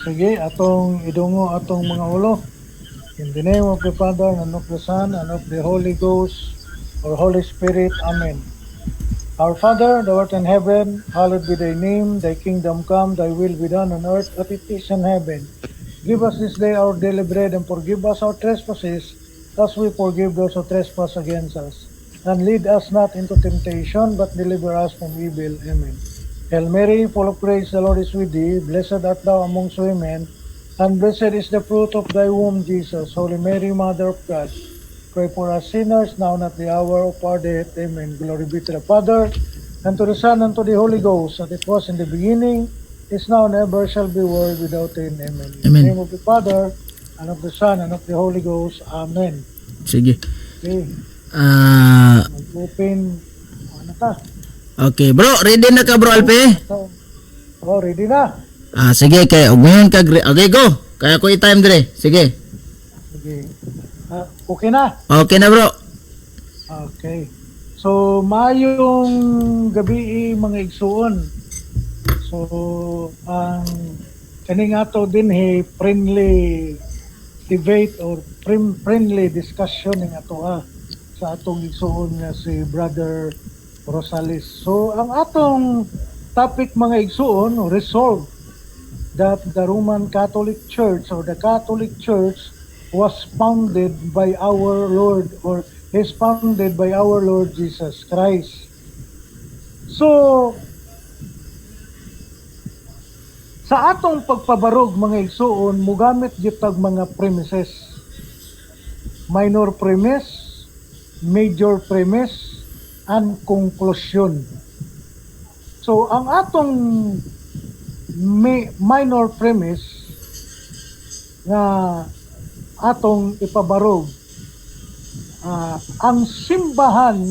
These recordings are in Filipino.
Sige, atong idungo atong mga ulo. In the name of the Father, and of the Son, and of the Holy Ghost, or Holy Spirit. Amen. Our Father, thou art in heaven, hallowed be thy name. Thy kingdom come, thy will be done on earth as it is in heaven. Give us this day our daily bread, and forgive us our trespasses, as we forgive those who trespass against us. And lead us not into temptation, but deliver us from evil. Amen. Hail Mary, full of grace, the Lord is with thee. Blessed art thou amongst women, and blessed is the fruit of thy womb, Jesus. Holy Mary, Mother of God, pray for us sinners, now and at the hour of our death. Amen. Glory be to the Father, and to the Son, and to the Holy Ghost, as it was in the beginning, is now, and ever shall be, world without end. Amen. In the name of the Father, and of the Son, and of the Holy Ghost. Amen. Sige. Okay. Mag-open. Ano ka? Okay, bro, ready na ka bro Alpe? Oh, ready na. Sige, kay ngayon ka okay go. Kaya ko i-time dire. Sige. Sige. Okay na. Okay na bro. Okay. So, mayong gabi mga igsuon. So, ang kaning ato din friendly debate or friendly discussion ng ato sa atong igsuon nga si Brother Rosales. So, ang atong topic mga igsuon, resolve that the Roman Catholic Church or the Catholic Church was founded by our Lord or is founded by our Lord Jesus Christ. So, sa atong pagpabarog mga igsuon, mugamit gitag mga premises. Minor premise, major premise, and conclusion. So, ang atong minor premise nga atong ipabarog, ang simbahan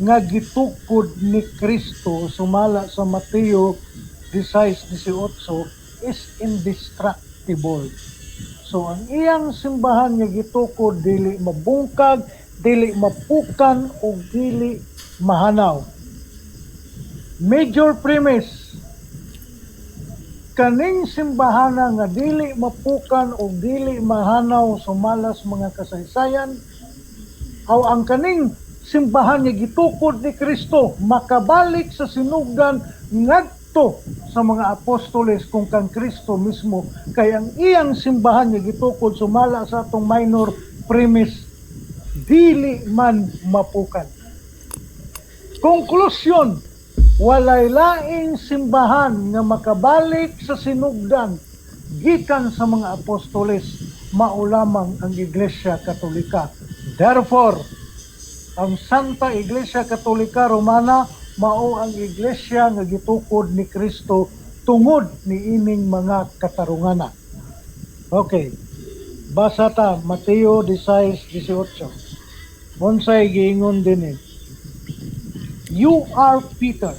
nga gitukod ni Kristo sumala sa Mateo 16:18 is indestructible. So, ang iyang simbahan nga gitukod dili mabungkag, dili mapukan o dili mahanaw. Major premise, kaning simbahana nga dili mapukan o dili mahanaw sumalas mga kasaysayan, aw ang kaning simbahan nga gitukod ni Kristo makabalik sa sinugdan ngadto sa mga apostoles kung kang Kristo mismo, kay ang iyang simbahan nga gitukod sumala sa atong minor premise, dili man mapukan. Konklusyon, walay laing simbahan nga makabalik sa sinugdan gikan sa mga apostoles, maulamang ang Iglesia Katolika. Therefore, ang Santa Iglesia Katolika Romana mao ang iglesia nga gitukod ni Kristo tungod ni ining mga katarungana. Okay. Basa ta Mateo 16:18. Unsay giingon dinhi? You are Peter,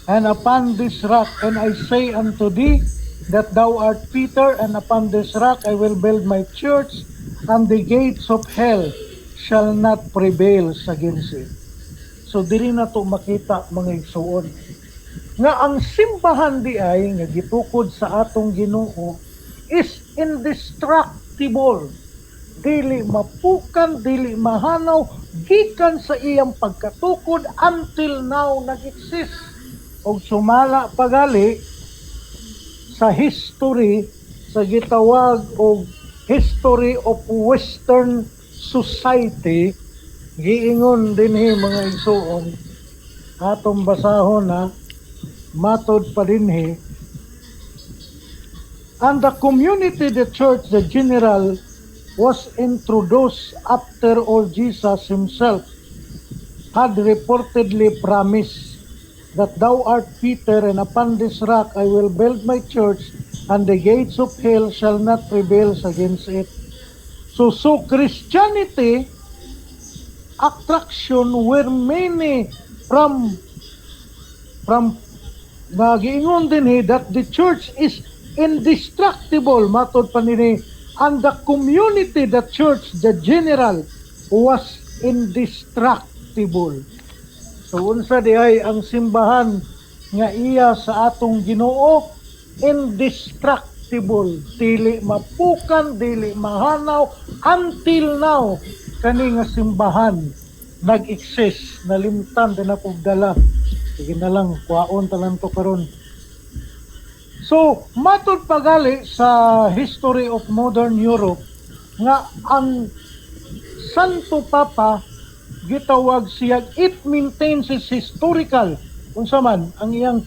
and upon this rock, and I say unto thee that thou art Peter, and upon this rock I will build my church, and the gates of hell shall not prevail against it. So diri na to makita mga igsuon nga ang simbahan di ay nga gitukod sa atong Ginoo is indestructible. Dili mapukan, dili mahanaw, gikan sa iyang pagkatukod until now nag-exist. O sumala pagali sa history, sa gitawag o history of Western society, giingon dinhi mga igsuon, atong basahon matod pa dinhi, and the community, the church, the general, was introduced after all Jesus himself had reportedly promised that thou art Peter, and upon this rock I will build my church, and the gates of hell shall not prevail against it. So Christianity attraction were many from nagiingon din that the church is indestructible matod pa nini, and the community, the church, the general was indestructible. So unsa di ay ang simbahan nga iya sa atong Ginoo indestructible, dili mapukan, dili mahanaw, until now, kani nga simbahan, nag-exist, nalimtan, din ako dala. Sige na lang, kuhaon talan to karon. So, matod pagali sa history of modern Europe, nga ang Santo Papa, gitawag siya, it maintains its historical, unsa man, ang iyang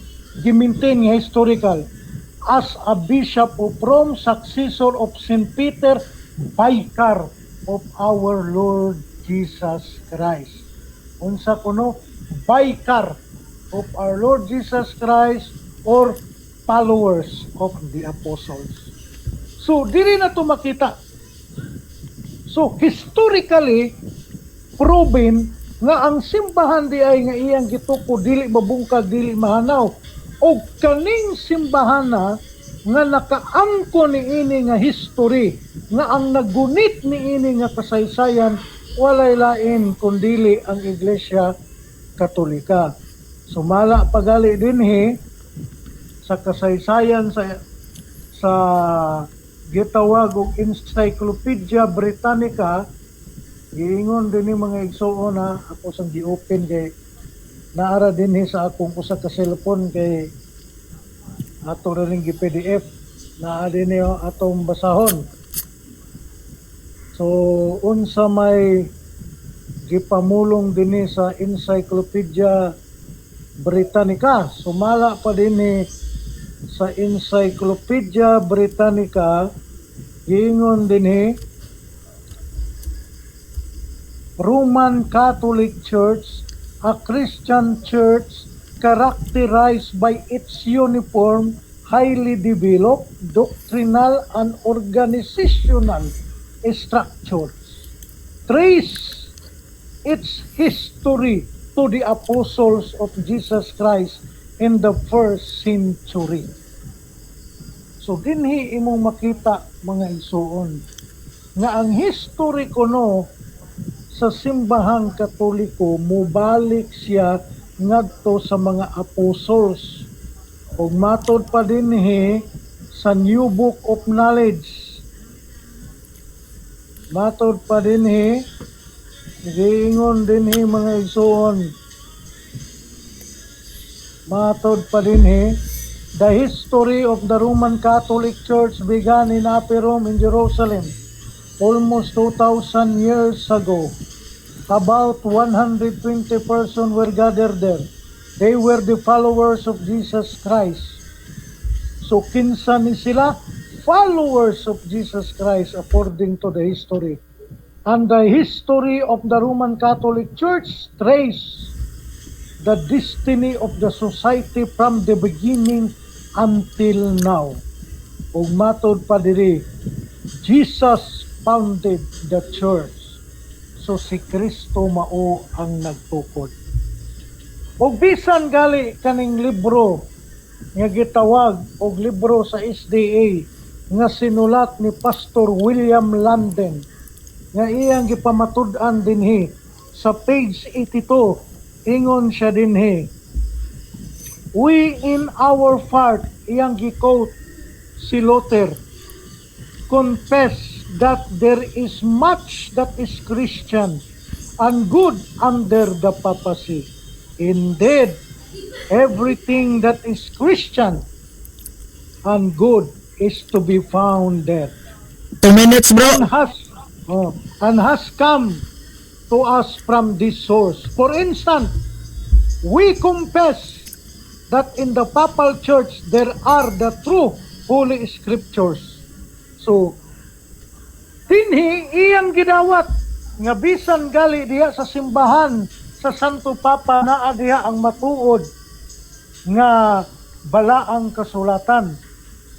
gimaintain nga historical, as a Bishop of Rome, successor of St. Peter, Vicar of our Lord Jesus Christ. Unsa kuno? Vicar of our Lord Jesus Christ or followers of the apostles. So, dili na to makita. So, historically, proven nga ang simbahan di ay nga iyang gituko, dili mabungkag, dili mahanaw. O kaning simbahan na nga nakaangko ni ini nga history, nga ang nagunit ni ini nga kasaysayan, walay lain kundili ang Iglesia Katolika. Sumala pagali dinhi sa kasaysayan sa gitawag og Encyclopedia Britannica, giingon din ni mga igsuon na ako sang gi-open kay naara dinhi sa akong usa ka cellphone kay ato rin gi-PDF na dinhi atong basahon. So unsa may gipamulong dinhi sa Encyclopedia Britannica, sumala pa dinhi sa Encyclopedia Britannica, giingon dinhi Roman Catholic Church, a Christian church characterized by its uniform, highly developed doctrinal and organizational structures, trace its history to the apostles of Jesus Christ in the first century. So dinhi imong makita mga isuon nga ang history kuno sa simbahang Katoliko mubalik siya ngadto sa mga apostles ug matod pa dinhi sa New Book of Knowledge. Matod pa dinhi giingon dinhi mga igsoon, matod pa dinhi, the history of the Roman Catholic Church began in Upper Rome in Jerusalem almost 2,000 years ago. About 120 persons were gathered there. They were the followers of Jesus Christ. So kinsa ni sila? Followers of Jesus Christ according to the history. And the history of the Roman Catholic Church trace the destiny of the society from the beginning until now. Ug matod pa diri, Jesus founded the church. So si Kristo mao ang nagtukod. Og bisan gali kaning libro nga gitawag og libro sa SDA nga sinulat ni Pastor William Landen, nga iyang gipamatud-an dinhi sa page 82, ingon siya dinhi, we in our part, iyang gi-quote si Luther, confess that there is much that is Christian and good under the papacy. Indeed, everything that is Christian and good is to be found there. 2 minutes, bro. And has come to us from this source. For instance, we confess that in the Papal Church there are the true Holy Scriptures. So, dinhi iyang gidawat nga bisan gali diha sa simbahan sa Santo Papa naa diha ang matuod nga balaang kasulatan.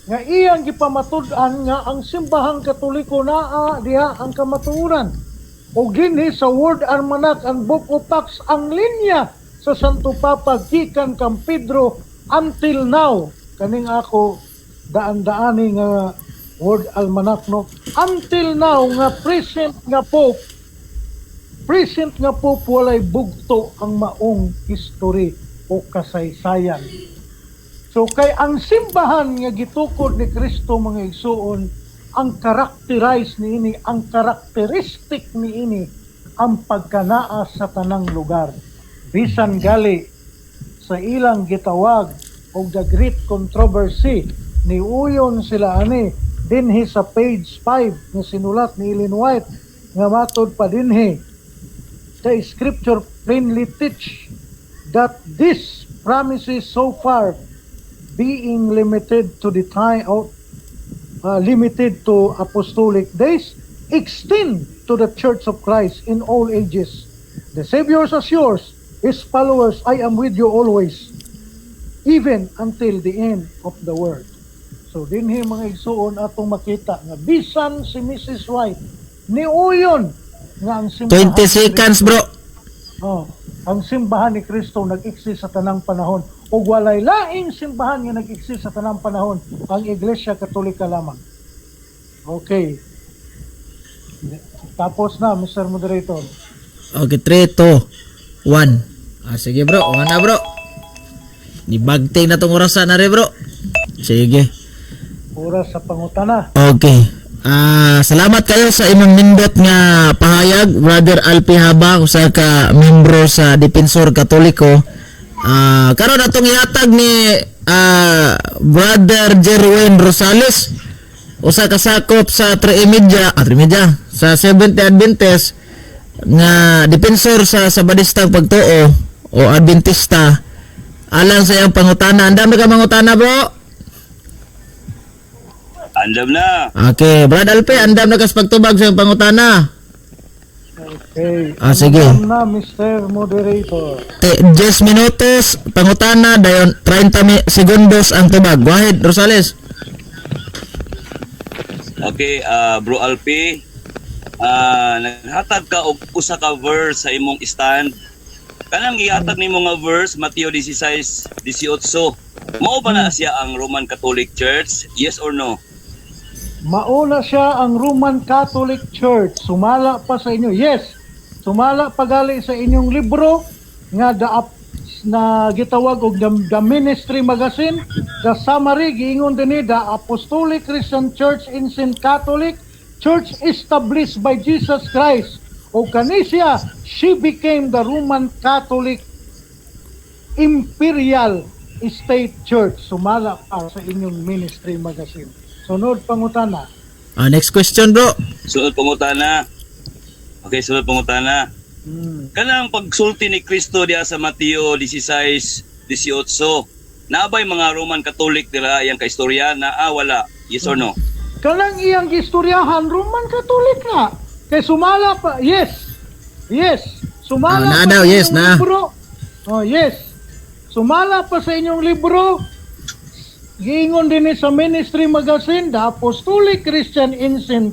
Nga iyang gipamatud-an nga ang simbahang Katoliko naa diha ang kamatuoran. O dinhi sa Word Almanac and Book of Acts ang linya sa Santo Papa gikan kang Pedro until now. Kaning ako daan-daani nga Word Almanac, no? Until now nga present nga Pope walay bugto ang maong history o kasaysayan. So kay ang simbahan nga gitukod ni Kristo mga igsuon, ang characterize niini, ang karakteristik niini ang pagkanaa sa tanang lugar. Bisan gali sa ilang gitawag og the great controversy, niuyon sila ani dinhi sa page 5 nga sinulat ni Ellen White nga matod pa dinhi, the scripture plainly teach that this promises so far being limited to the time of limited to apostolic days, extend to the Church of Christ in all ages. The Savior assures His followers, I am with you always, even until the end of the world. So dinhi mga igsuon atong makita nga bisan si Mrs. White niuyon nga ang simbahan 20 seconds, bro. ang simbahan ni Kristo nag-exist sa tanang panahon ug walay laing simbahan nga nag-exist sa tanang panahon, ang Iglesia Katolika lamang. Okay. Tapos na, Mr. Moderator. Okay, 3, 2, 1. Sige bro, una na bro. Nibagting na tong orasan na rin bro. Sige. Oras sa pangutana. Okay. Salamat kayo sa imong nindot nga pahayag, Brother Alpi Habang, usa ka membro sa Depensor Katoliko. Karon atong ihatag ni Brother Jerwin Rosales, usa ka sakop sa 3 media sa Seventh Adventist nga depensor sa Sabadistang pagtuo o Adventista, alang sa iyang pangutana. Andam ka mangutana bro? Andam na. Okay, Brad Alpe, andam na kas pagtubag sa iyang pangutana. Okay. Sige. Andam na, Mr. Moderator. 10 minutos pangutana dayon 30 segundos ang tubag. Go ahead, Rosales. Okay, Bro Alpi, naghatag ka og usa ka verse sa imong stand. Kanang gihatag nimo nga verse Mateo 16:18. Mao ba na siya ang Roman Catholic Church? Yes or no? Mauna siya ang Roman Catholic Church. Sumala pa sa inyo. Yes. Sumala pagali sa inyong libro nga na gitawag og the Ministry Magazine, the summary giingon dinhi, the Apostolic Christian Church in Saint Catholic Church established by Jesus Christ. O kanisya, she became the Roman Catholic Imperial State Church. Sumala pa sa inyong Ministry Magazine. Sunod pangutana. Next question bro. Sunod pangutana. Okay, sunod pangutana. Kanang pagsulti ni Kristo diya sa Mateo 16:18, naabay mga Roman Catholic dira iyang kaistorya na wala? Yes or no? Kanang iyang gistoryahan Roman Catholic na. Kay sumala pa. Yes. Yes. Sumala na pa daw, sa yes inyong na. libro. Yes. Sumala pa sa inyong libro. Giingon din sa Ministry Magazine, the Apostolic Christian Ancient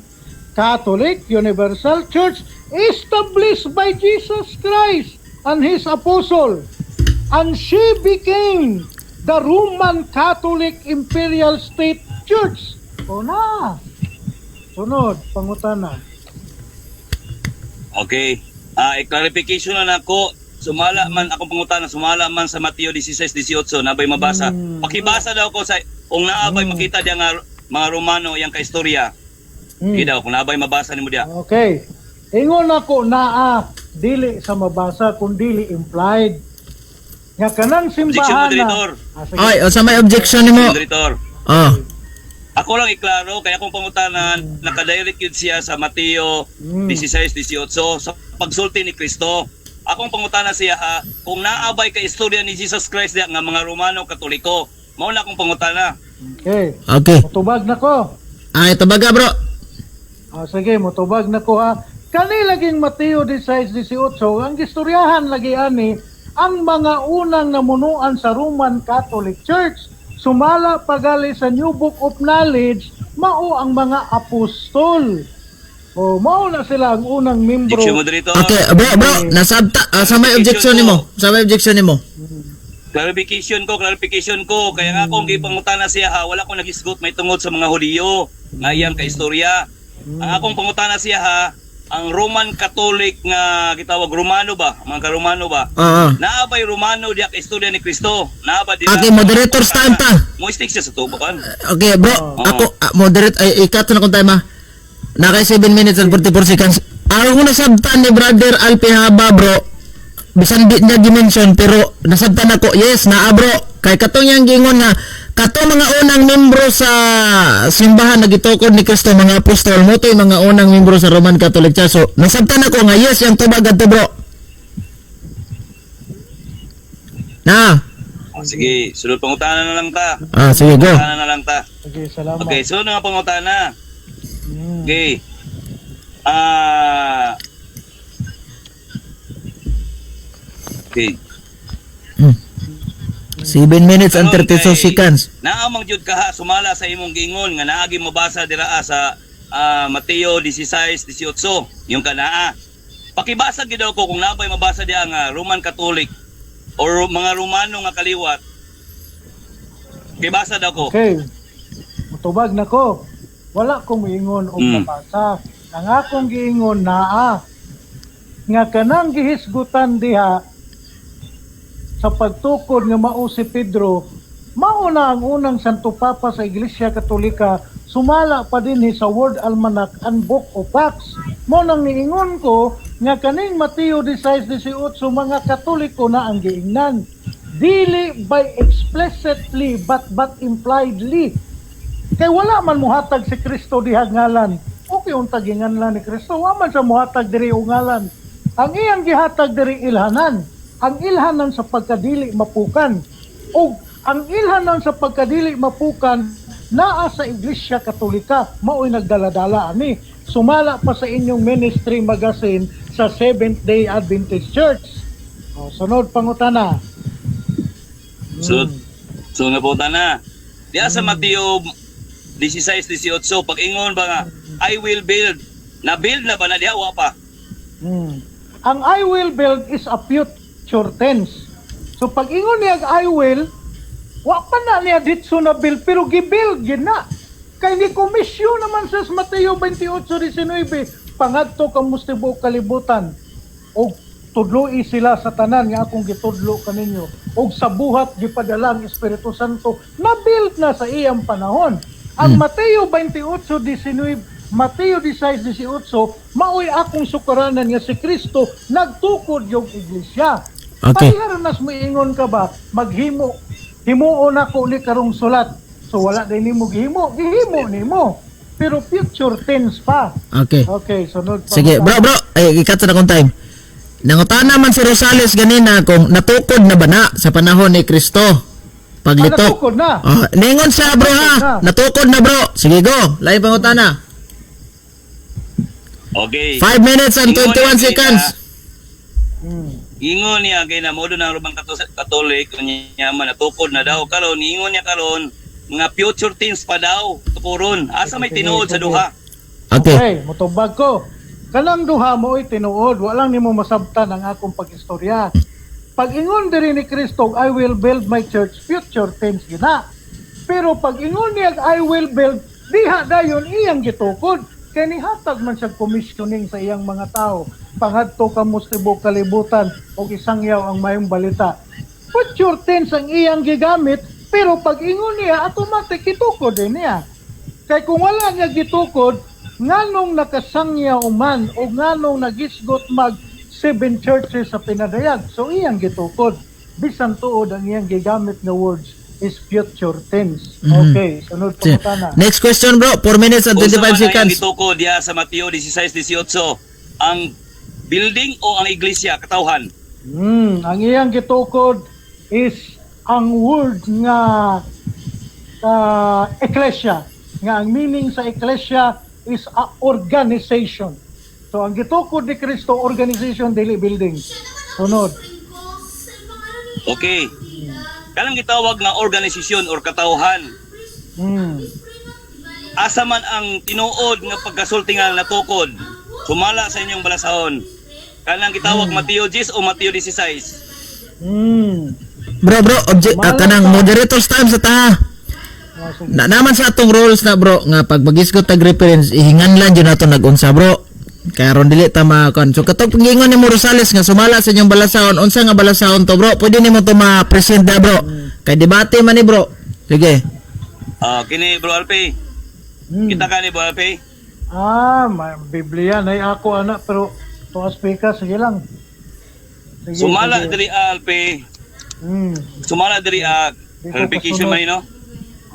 Catholic Universal Church established by Jesus Christ and His Apostle. And she became the Roman Catholic Imperial State Church. O na. Sunod, pangutana. Okay. I-clarification na nako. Sumala man akong pangutana, sumala man sa Mateo 16:18, nabay mabasa. Pakibasa daw ko sa kung naabay makita diya nga mga Romano yang kaistorya. Sige daw, kung naabay mabasa nimo diya. Okay. Ingon ako naa dili sa mabasa kung dili implied. Nga kanang Objection, simbahan moderator. sige. Ay, sa may objection nimo. Moderator. Ako lang iklaro, kaya akong pangutanan, nakadirect yun siya sa Mateo 16:18 sa pagsulti ni Kristo. Akong pangutanan siya kung naabay ka istorya ni Jesus Christ diya nga mga Romano Katoliko. Mao na akong pangutana. Okay. Okay. Mutubag na ko. Ito baga bro. Sige, mutubag na ko ha. Kani laging Mateo 16:18, ang gistoryahan lagi ani, ang mga unang namunuan sa Roman Catholic Church, sumala pagali sa New Book of Knowledge, mao ang mga apostol. O mao na sila ang unang membro. Objection, moderator. Okay, bro, nasabta sa may objection nimo. Sa may objection nimo. Clarification ko. Kaya nga akong gipangutana siya wala ko nagisgot may tungod sa mga Hudiyo nga iyang kaistorya. Ang akong pangutana siya ang Roman Catholic nga gitawag Romano ba? Mga ka-Romano ba? Oo. Naabay Romano diak istorya ni Kristo. Naaba di Okay, moderator's time pa. Mo stick siya sa tubukan. Okay, bro. Ako, moderate, ay, ikat na kung tayo Nakay 7 minutes and 44 seconds. Ako nasabtan ni Brother Alpi Haba, bro. Bisan di niya dimension, pero nasabtan ako, yes, naa bro. Kay katong yang gingon nga, kato mga unang membro sa simbahan na gitukod ni Kristo, mga apostol, mo to yung mga unang membro sa Roman Catholic Church. So, nasabtan ako nga, yes, yung tubag ato bro. Na. Sige, sunod pangutana na lang ta. Sige, go. Pangutana na lang ta. Okay, salamat. Okay, sunod nga pangutana. Mm. Okay. Okay. 7 minutes and Karon 32 kay- seconds. Naamang jud kaha sumala sa imong giingon nga naagi mabasa dira sa Mateo 16:18 yung kanaa. Pakibasa gid daw ko kung naabay mabasa diha nga Roman Catholic or mga Romano nga kaliwat. Pakibasa daw ko. Okay. Mutubag na ko. Wala kong giingon og nabasa. Ang akong giingon naa nga kanang gihisgutan diha sa pagtukod nga mao si Pedro, mao na ang unang Santo Papa sa Iglesia Katolika, sumala pa din sa World Almanac and Book of Acts. Mo nang niingon ko nga kaning Mateo 16:18 mga Katoliko na ang giingnan. Dili by explicitly but impliedly. Kay wala man muhatag si Kristo diha ngalan. Okay untag ginganlan ni Kristo, wa man sa muhatag diri og ngalan. Ang iyang gihatag diri ilhanan. Ang ilhanan sa pagkadili mapukan. O ang ilhanan sa pagkadili mapukan naa sa Iglesia Katolika, mao'y nagdaladala ani. Sumala pa sa inyong ministry magazine sa Seventh-day Adventist Church. O, sunod pangutana. Sunod nga pangutana. Diha sa Mateo 16:18 pag-ingon ba nga I will build. Na build na ba na diha wa pa? Ang I will build is a future tense. So pag ingon niya I will, wa pa na niya ditso na build, pero gibuild yun na. Kay ni komisyon naman sa Mateo 28:19, pangadto ka mustibo kalibutan, o tudloi sila sa tanan nga akong gitudlo kaninyo, o sa buhat gipadala ang Espiritu Santo, na build na sa iyang panahon. Ang Mateo 28:19, Mateo 16:18, mao'y akong sukaranan nga si Kristo nagtukod yung iglesia. Okay. Pahiranas mo ingon ka ba, maghimo, himuon ako ni karong sulat. So wala din nimo gihimo nimo. Pero future tense pa. Okay. Okay, sunod pa. Sige, bro, ay ikat na kung time. Nangutana man si Rosales ganina kung natukod na ba na sa panahon ni Kristo. Paglitok. Natukod na. Ningon siya bro ha. Natukod na bro. Sige go. Lain pangutana. Okay. 5 minutes and 21 seconds. Ingon niya kay na modo ng Roman Catholic niya man natukod na daw karon ingon niya karon mga future tense pa daw tukuron asa may tinuod sa duha. Okay. Okay, mutubag ko. Kanang duha mo ay tinuod, walang nimo masabtan ang akong pag-istorya. Pag ingon diri ni Kristo, I will build my church, future tense gina. Pero pag ingon niya I will build, diha dayon iyang gitukod. Kaya nihatag man siya commissioning sa iyang mga tao. Pangadto ka mustibo kalibutan o isang yaw ang mayong balita. Future tense ang iyang gigamit, pero pag ingon niya, automatic gitukod din niya. Kaya kung wala niya gitukod, nganong nakasangyaw man o nganong nagisgot mag 7 churches sa pinadayag. So iyang gitukod. Bisan tuod ang iyang gigamit na words is future tense. Okay, sunod pa na. Next question bro, 4 minutes and 25 seconds. Ang gitukod diha sa Mateo 16:18 ang building o ang iglesia katawhan? Ang iyang gitukod is ang word nga ecclesia. Nga ang meaning sa ecclesia is a organization. So ang gitukod ni Kristo, organization, dili building. Sunod. Okay. Kanang gitawag nga organisasyon or katawhan. Asa man ang tinuod nga pagkasulti nga natukod, sumala sa inyong balasahon. Kanang gitawag Mateo 10 o Mateo 16. Bro, kanang moderator's time sa ta. Naman sa atong rules na bro nga pag magisgot tag reference ihingan lang jud nato nag-unsa bro. Kaya ron dili ta makon. So katong pingingon ni mo Rosales nga sumala sa inyong balasahon, unsa nga balasahon to bro? Pwede nimo to ma-present na bro. Kay debate man ni bro. Sige. Kini Bro Alpi. Kita ka ni Bro Alpi. Biblia na ako anak pero tuas pika sige lang. Sige, Sumala sige. diri Alpi. Sumala diri Di ko clarification kasunod. man no.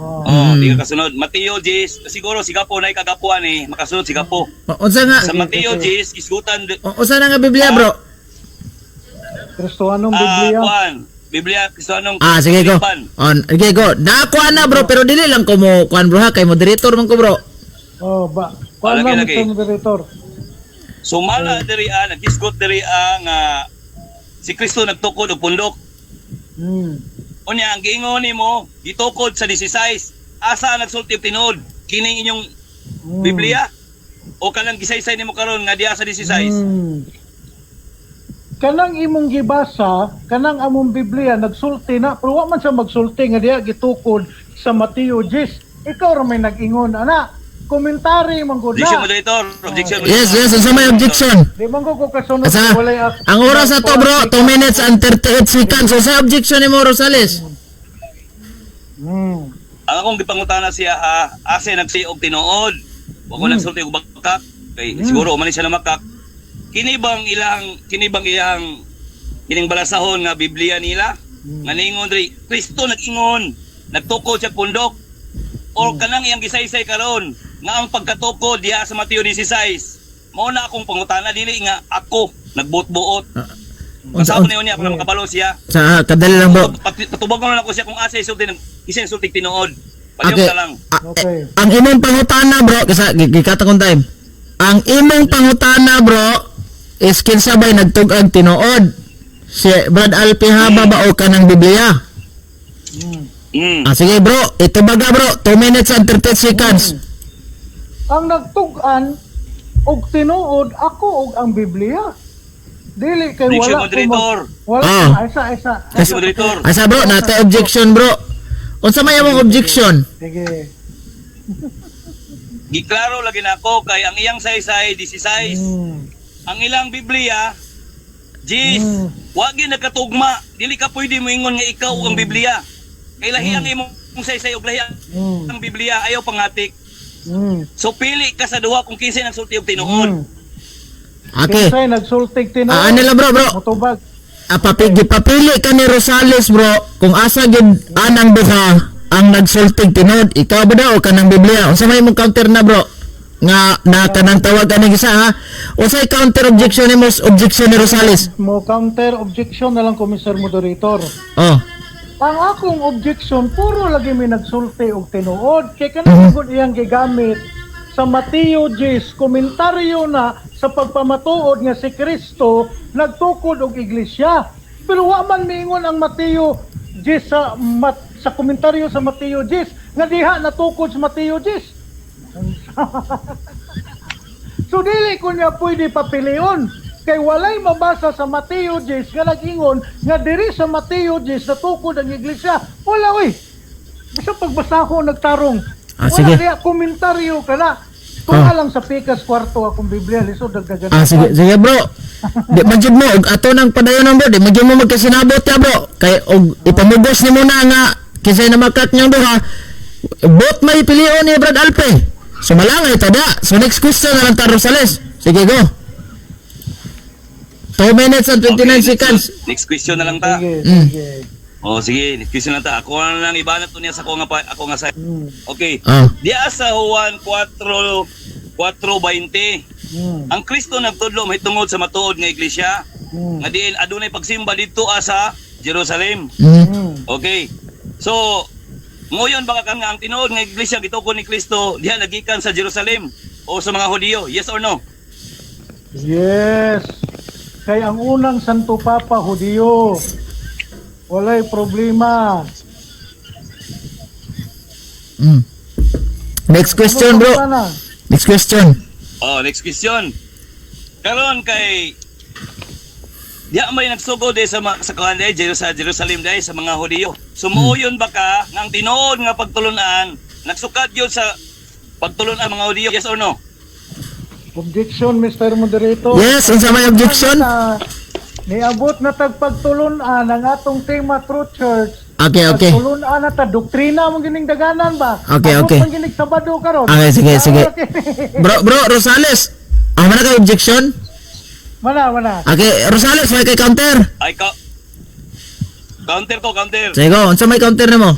Oh. Di ka kasunod. Mateo Jis, siguro sigapo na ikagapuan ni makasunod sigapo. Unsa nga Sa Mateo Jis isgutan unsa na nga Biblia bro? Kristohanong Biblia. Juan. Biblia Kristohanong Sige ko. Filipan. Sige ko. Dako na bro pero dili lang ko mo kuan bro ha kay moderator man ko bro. Kuan lang Lagi. sa moderator. Sumala diri nagdisgot diri nga si Kristo nagtukod og pundok. Unya ang giingon nimo gitukod sa 16. Asa nagsulti og tinuod? Kining inyong Biblia? O kanang gisaysay nimo karon nga diha sa 16? Kanang imong gibasa, kanang among Biblia nagsulti na, pero wa man siya magsulti nga diha gitukod sa Mateo 10. Ikaw ra may nag-ingon ana. Komentary man gud Objection na. moderator. Objection. Yes, unsa may objection? Di man ko kasunod Asa? walay Ang oras na to bro 2 minutes and 38 seconds. So sa objection ni mo Rosales? Ang akong gipangutana siya asa nagsiog tinuod. Wa ko nagsulti og bakak. Kay siguro man siya na makak. Kini bang iyang kining balasahon nga Biblia nila? Nga ningon diri Kristo nag-ingon, nagtukod siya pundok. Or kanang iyang gisaysay karon nga ang pagkatukod diha sa Mateo 16. Mao na akong pangutana dili nga ako nagbuot-buot. Kasama niyo niya ako makabalo siya. Sa kadali lang bro. Patubag ko na ako siya kung asa isulti ng isa isulti tinuod. Paliw Okay. ka lang. Okay. Ang imong pangutana bro, kasi gikata kong time. Ang imong pangutana bro is kinsa bay nagtug-ang tinuod? Si Brad Alpi Haba ba o kanang Biblia? Sige bro, ito baga bro, 2 minutes and 30 seconds. Ang nagtug-an og tinuod ako og ang Biblia. Dili kay Objection, wala moderator. wala isa. Yes, moderator. Asa bro, nata objection bro. Unsa may imong objection? Sige. Giklaro lagi na ako kay ang iyang saysay 16. Ang ilang Biblia, Jis, wag gyud nagkatugma. Dili ka pwede moingon nga ikaw ang Biblia. Kay lahi ang imong saysay ug lahi ang Biblia ayaw pangatik. So pili ka sa duha kung kinsay nagsulti og tinuod. Okay. Kinsay nagsultig tinuod. Ano lang bro, Motubag. Papili ka ni Rosales bro kung asa gid anang duha ang nagsultig tinod, ikaw ba daw o kanang Biblia? Unsa may imong counter na bro? Nga na kanang tawag ka isa ha? Unsay counter objection ni objection ni Rosales? Mo counter objection na lang ko Mr. Moderator. Oh. Ang akong objection puro lagi may nagsulti og tinuod kay kanang gud iyang gigamit sa Mateo 10 komentaryo na sa pagpamatuod nga si Kristo nagtukod og iglesia. Pero wa man miingon ang Mateo 10 sa komentaryo sa Mateo 10 nga diha natukod sa Mateo 10. So dili ko niya pwede papilion kay walay mabasa sa Mateo 10 nga nag-ingon nga diri sa Mateo 10 natukod ang iglesia. Wala oy. Basta pagbasahon nagtarong. Sige. Wala kaya komentaryo ka na. Tunga lang sa pikas kwarto akong Biblia lisod dagdagan. Sige bro. Di magyud mo og ato nang padayon bro, di magyud mo magkasinabot ya bro. Kay og ipamugos ni mo na nga kisay na makat niyang duha. Bot may pilion ni Brad Alpe. Sumalangay tada. So next question na lang ta Rosales. Sige go. 2 minutes and 29 seconds. Next question na lang ta. Sige, sige. Sige, next question na ta. Ako na lang ibanat to niya sa ako nga sa. Okay. Oh. Diya sa Juan 4:20. Ang Kristo nagtudlo mahitungod sa matuod nga iglesia. Nga diin adunay pagsimba didto sa Jerusalem. Okay. So, ngoyon baka nga ang tinuod nga iglesia gitukod ni Kristo diha nagikan sa Jerusalem o sa mga Hudiyo? Yes or no? Yes. Kay ang unang Santo Papa Hudiyo. Walay problema. Next question bro. Next question. Next question. Karon kay diha may nagsugod sa kuan sa Jerusalem dai sa mga Hudiyo. Sumuyon ba ka nga ang tinuod nga pagtulunan nagsukad yun sa pagtulunan mga Hudiyo? Yes or no? Objection, Mr. Moderator. Yes, unsa may objection? Niabot na tagpagtulunan ang atong tema True Church. Okay, okay. Pagtulunan na ta doktrina mong gining daganan ba? Okay, Abot okay. man gining Sabado karon. Okay, sige. Bro Rosales. Mana ka objection? Mana. Okay, Rosales, may kay counter. Ay, counter ko, counter. Sige go, unsa may counter nimo?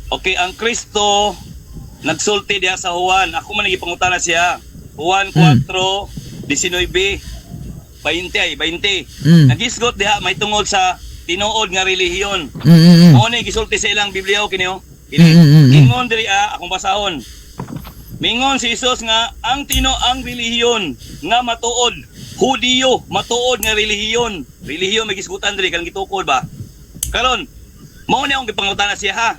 Okay, ang Kristo nagsulti diha sa Juan. Ako man nagipangutana siya. Juan 4:19. 20. Nagisgot diha may tungod sa tinuod nga relihiyon. Mao ni gisulti sa ilang Biblia kini oh. Ingon diri akong basahon. Mingon si Jesus nga ang relihiyon nga matuod, Hudiyo matuod nga relihiyon. Relihiyon may gisgutan diri kan gitukod ba. Karon mao ni akong gipangutana siya ha.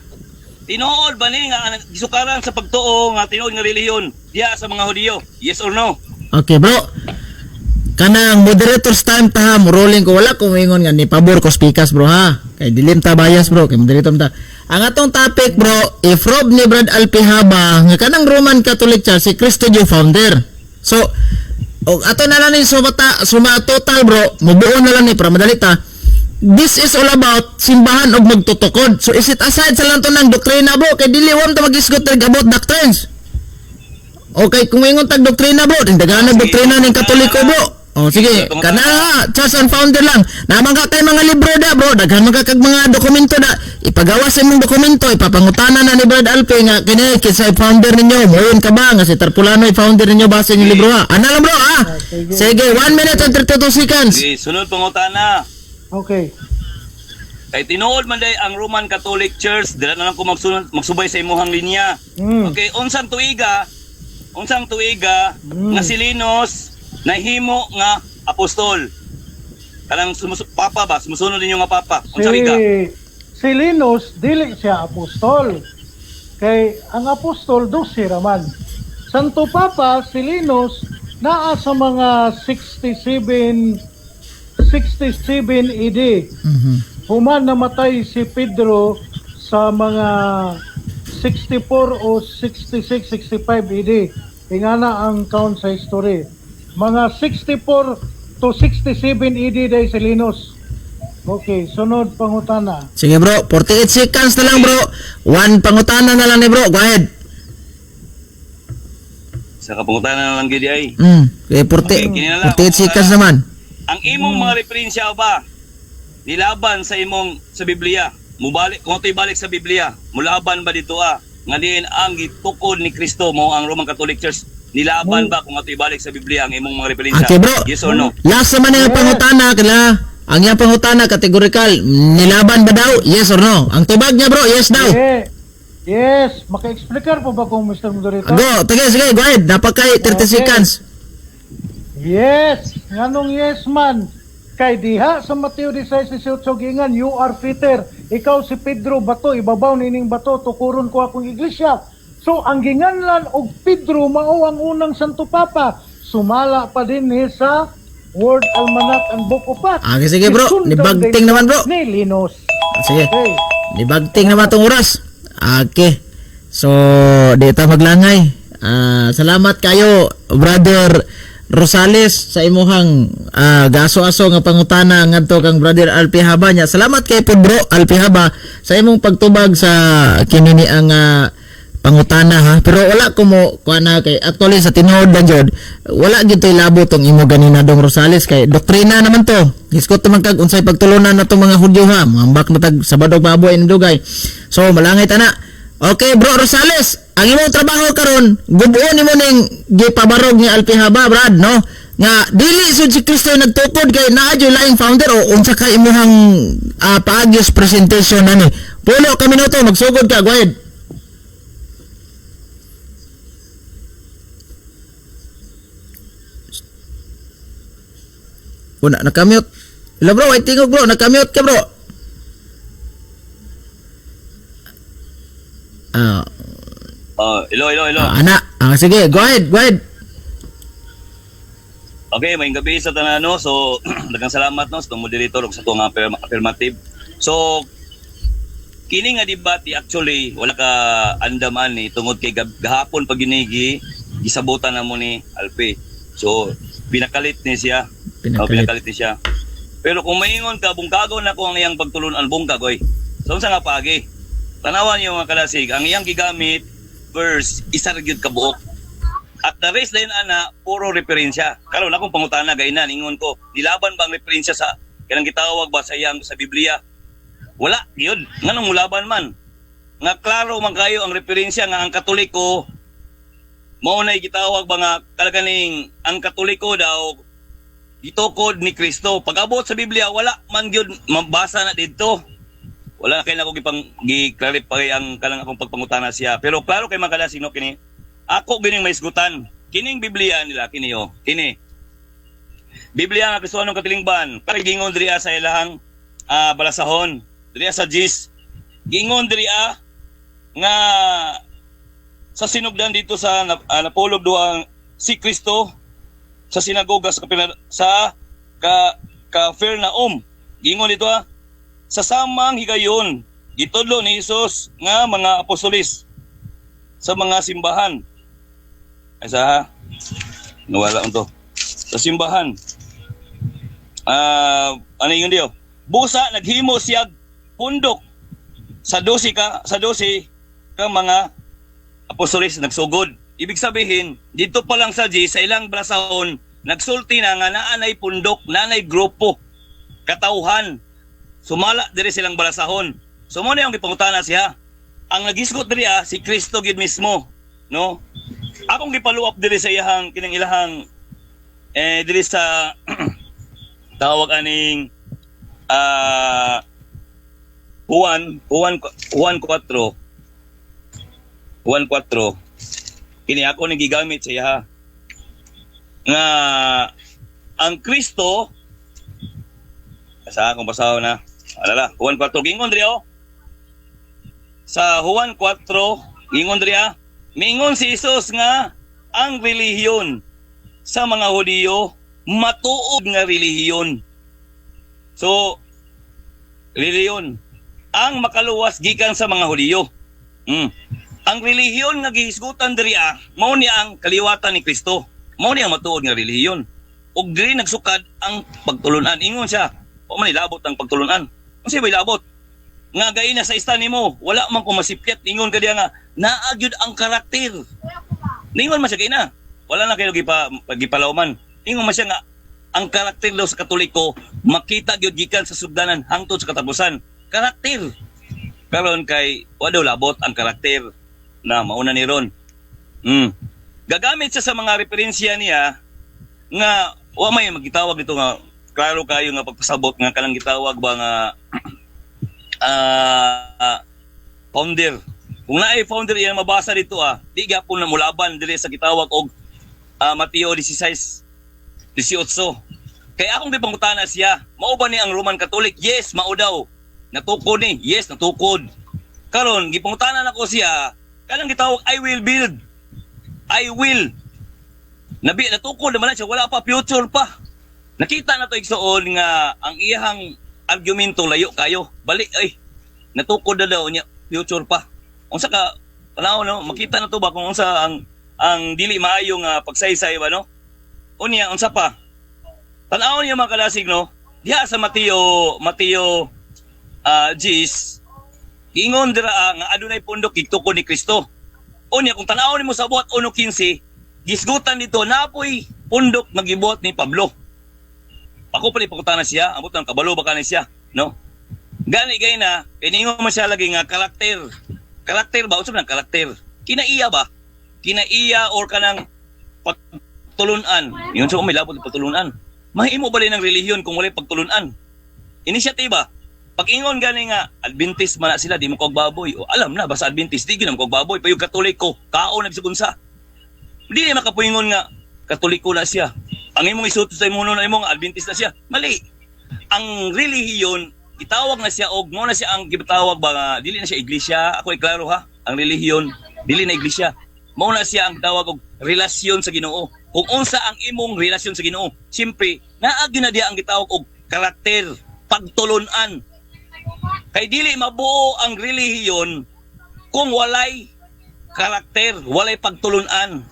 Tinuod ba ni nga gisukaran sa pagtuo nga tinuod nga relihiyon diha sa mga Hudiyo? Yes or no? Okay, bro. Kanang moderator's time ta ha, rolling ko wala ko mingon nga ni pabor ko speakers bro ha. Kay dilim ta bias bro, kay moderator ta. Ang atong topic bro, if Rob ni Brad Alpihaba nga kanang Roman Catholic Church si Cristo yung founder. So ato na lang ni suma total bro, mubuo na lang ni para madali ta. This is all about simbahan og magtutukod. So is it aside sa lang to ng doktrina bro, kay dili wam ta magisgot about doctrines. Okay, kung ingon tag doktrina bro, tindagan ng doktrina ng Katoliko bro. Oh sige, kana church and founder lang. Naman ka kay mga libro da bro, daghan man ka kag mga dokumento da. Ipagawa sa imong dokumento, ipapangutana na ni Brad Alpe nga kini kinsa founder ninyo. Moyon ka ba nga si Tarpulano founder ninyo base ni libro ha. Ana lang bro ha. Sige, 1 minute and 32 seconds. Okay, sunod pangutana. Okay. Kay tinuod man day ang Roman Catholic Church, dira na lang ko magsubay sa imuhang linya. Okay, unsang tuiga nga si Linus nahimo nga apostol. Kanang papa ba? Sumusunod ninyo nga papa. Unsa wiga? Si Linus dili siya apostol. Kay ang apostol 12 raman. Santo Papa si Linus naa sa mga 67 AD. Human namatay si Pedro sa mga 64 o 66, 65 AD. Ingana ang count sa history. Mga 64 to 67 AD day si Linus. Okay, sunod pangutana. Sige bro, 48 seconds na lang bro. 1 pangutana na lang ni bro. Go ahead. Sa kapangutana na lang gid ay. Okay, 48 seconds naman. Ang imong mga referensya ba nilaban sa Biblia? Mubalik kung ito'y balik sa Biblia, mulaban ba dito nga diin ang gitukod ni Kristo mo ang Roman Catholic Church? Nilaban ba kung ito'y balik sa Biblia ang imong mga referensya? Okay bro. Yes or no? Last naman yung pangutana kala. Ang iyang pangutana kategorikal, nilaban ba daw? Yes or no? Ang tubag niya bro, yes daw. Yes, maka-explicar po ba kung Mr. Moderator? Go, sige, go ahead. Dapat kay 30 seconds. Yes, nganong yes man. Kay diha sa Mateo 16:18 gingan, you are Peter. Ikaw si Pedro bato, ibabaw nining bato tukuron ko akong iglesia. So ang ginganlan og Pedro mao ang unang Santo Papa. Sumala pa din ni sa Word Almanac and Book of Acts. Okay, sige bro. Nibagting naman bro. Ni Linus. Sige. Okay. Nibagting naman tong oras. Okay. So, dito maglangay. Salamat kayo, Brother Rosales, sa imuhang gaso-aso nga pangutana ngadto kang Brother Alpihaba nya. Salamat kay pod bro Alpihaba sa imong pagtubag sa kinini ang pangutana ha. Pero wala ko mo kuana kay actually sa tinuod lang jud. Wala gid toy labo tong imo ganina dong Rosales kay doktrina naman to. Iskot man kag unsay pagtulunan natong mga Hudyo ha. Mambak na tag Sabado baboy ni dugay. So malangay ta na. Okay bro Rosales, ang imong trabaho karon gubuon nimo ning gipabarog ni Alpihaba Brad no nga dili sud si Kristo nagtukod kay naa jud laing founder o unsa ka imong paagos presentation ani. Pulo ka minuto magsugod ka, go ahead. Una nakamute. Hello bro, ay tingog bro, nakamute ka bro. Hello. Sige, go ahead. Okay, may gabi sa tanan no. So, daghang salamat no sa tong moderator ug sa tong affirmative. So, kini nga debate actually wala ka andaman ni tungod kay gahapon pag ginigi gisabutan na mo ni Alpe. So pinakalit ni siya. Pinakalit ni siya. Pero kung maingon ka, bungkago na ko ang iyang pagtulunan, bungkag, oy. So, sa nga pagi, tanawan niyo mga kalasig, ang iyang gigamit, verse, isa rin yun kabuok. At the rest din, ana, puro referensya. Karon akong pangutana, gainan, ingon ko, nilaban ba ang referensya sa, kailang gitawag ba sa iyang, sa Biblia? Wala, yun. Nganong mulaban man? Nga klaro man kayo ang referensya nga ang Katoliko, maunay gitawag ba nga, kalaganing, ang Katoliko daw, gitukod ni Kristo. Pag-abot sa Biblia, wala man yun mabasa na dito. Wala kay nako gi-clarify ang kanang akong pagpangutana siya. Pero klaro kay mga kalasig no kini. Ako gining maisgutan. Kining Biblia nila kini yo. Kini. Biblia nga Kristohanong katilingban. Para gingon diriya sa ilahang balasahon. Diriya sa Gis. Gingon diriya nga sa sinugdan dito sa napulog duang si Kristo sa sinagoga sa Capernaum. Gingon dito sa samang higayon gitudlo ni Hesus nga mga apostolis sa mga simbahan. Ay sa nawala unto. Sa simbahan. Ano yun diyo? Busa naghimo siya pundok sa 12 ka mga apostolis nagsugod. Ibig sabihin, dito pa lang sa sa ilang balasahon, nagsulti na nga naanay pundok, naanay grupo, katauhan. Sumala diri silang balasahon. So mo na yung gipangutana siya. Ang nagisgot diri si Kristo gid mismo, no? Akong gipaluap diri sa iyang kining ilahang diri sa tawag aning Juan 4. Kini ako nang gigamit sa iya nga ang Kristo sa akong basaho na alala Juan 4 gingon diri sa Juan 4 gingon diri mingon si Jesus nga ang relihiyon sa mga Hudiyo matuod nga relihiyon. So relihiyon ang makaluwas gikan sa mga Hudiyo. Ang relihiyon nga gihisgutan diri mao ni ang kaliwatan ni Kristo. Mao ni ang matuod nga relihiyon. Ug diri nagsukad ang pagtulunan. Ingon siya, o man ilabot ang pagtulunan. Unsa ba ilabot? Nga gay na sa istan nimo, wala man ko masipyat. Ingon ka diya nga naagyud ang karakter. Ningon man siya gay na. Wala na kayo gipalawman. Ingon man siya nga ang karakter daw sa Katoliko makita gyud gikan sa sugdanan hangtod sa katapusan. Karakter. Karon kay wa daw labot ang karakter na mauna ni ron. Gagamit siya sa mga referensya niya nga wa may magitawag dito nga klaro kayo nga pagpasabot nga kanang gitawag ba nga founder. Kung naay founder yan mabasa dito di gyapon na mulaban diri sa gitawag og Mateo 16:18. Kaya akong gipangutana siya, mao ba ni ang Roman Catholic? Yes, mao daw. Natukod ni. Yes, natukod. Karon gipangutana nako siya, kanang gitawag I will build. I will. Natukod naman na siya, wala pa future pa. Nakita na to igsoon nga ang iyang argumento layo kayo. Balik natukod na daw niya future pa. Unsa ka tanaw no, makita na to ba kung unsa ang dili maayo nga pagsaysay ba no? Unya unsa pa? Tanaw niya mga kalasig no. Diha sa Mateo Gis ingon dira nga adunay pundok gigtukod ni Kristo. Unya kung tanaw nimo sa buhat 1:15, gisgutan dito napoy pundok nagibuhat ni Pablo. Ako pa ni pangutana siya, ambot ang kabalo ba kanay siya, no? Gani gay na, iningon mo siya lagi nga karakter. Karakter ba unsa man karakter? Kinaiya ba? Kinaiya or kanang pagtulunan. Yun sa may labot pagtulunan. Mahimo ba rin ng relihiyon kung wala pagtulunan? Inisyatiba. Pag-ingon gani nga Adventist man na sila, di mo kog baboy. O alam na basta Adventist di gyud mo kog baboy, payo Katoliko, kao nagsugunsa. Di na makapuingon nga Katoliko na siya. Ang imong isuto sa imong na imong Adventist na siya. Mali. Ang relihiyon gitawag na siya og mo na siya ang gitawag ba nga dili na siya iglesia. Ako iklaro ha. Ang relihiyon dili na iglesia. Mo na siya ang tawag og relasyon sa Ginoo. Kung unsa ang imong relasyon sa Ginoo, simpre naa gyud na diha ang gitawag og karakter, pagtulunan. Kay dili mabuo ang relihiyon kung walay karakter, walay pagtulunan.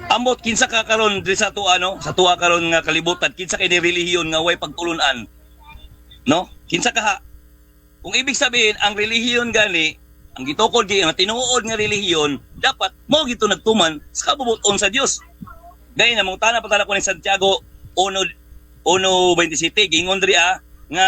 Amot kinsa ka karon diri sa tuwa no, sa tuwa karon nga kalibutan, kinsa kay ni relihiyon nga walay pagtulunan. No? Kinsa ka ha? Kung ibig sabihin ang relihiyon gani, ang gitukod kay nga tinuod nga relihiyon, dapat mo gito nagtuman sa kabubuton sa Dios. Gay na mong tana patala ko ni Santiago 1:27 gingon diri nga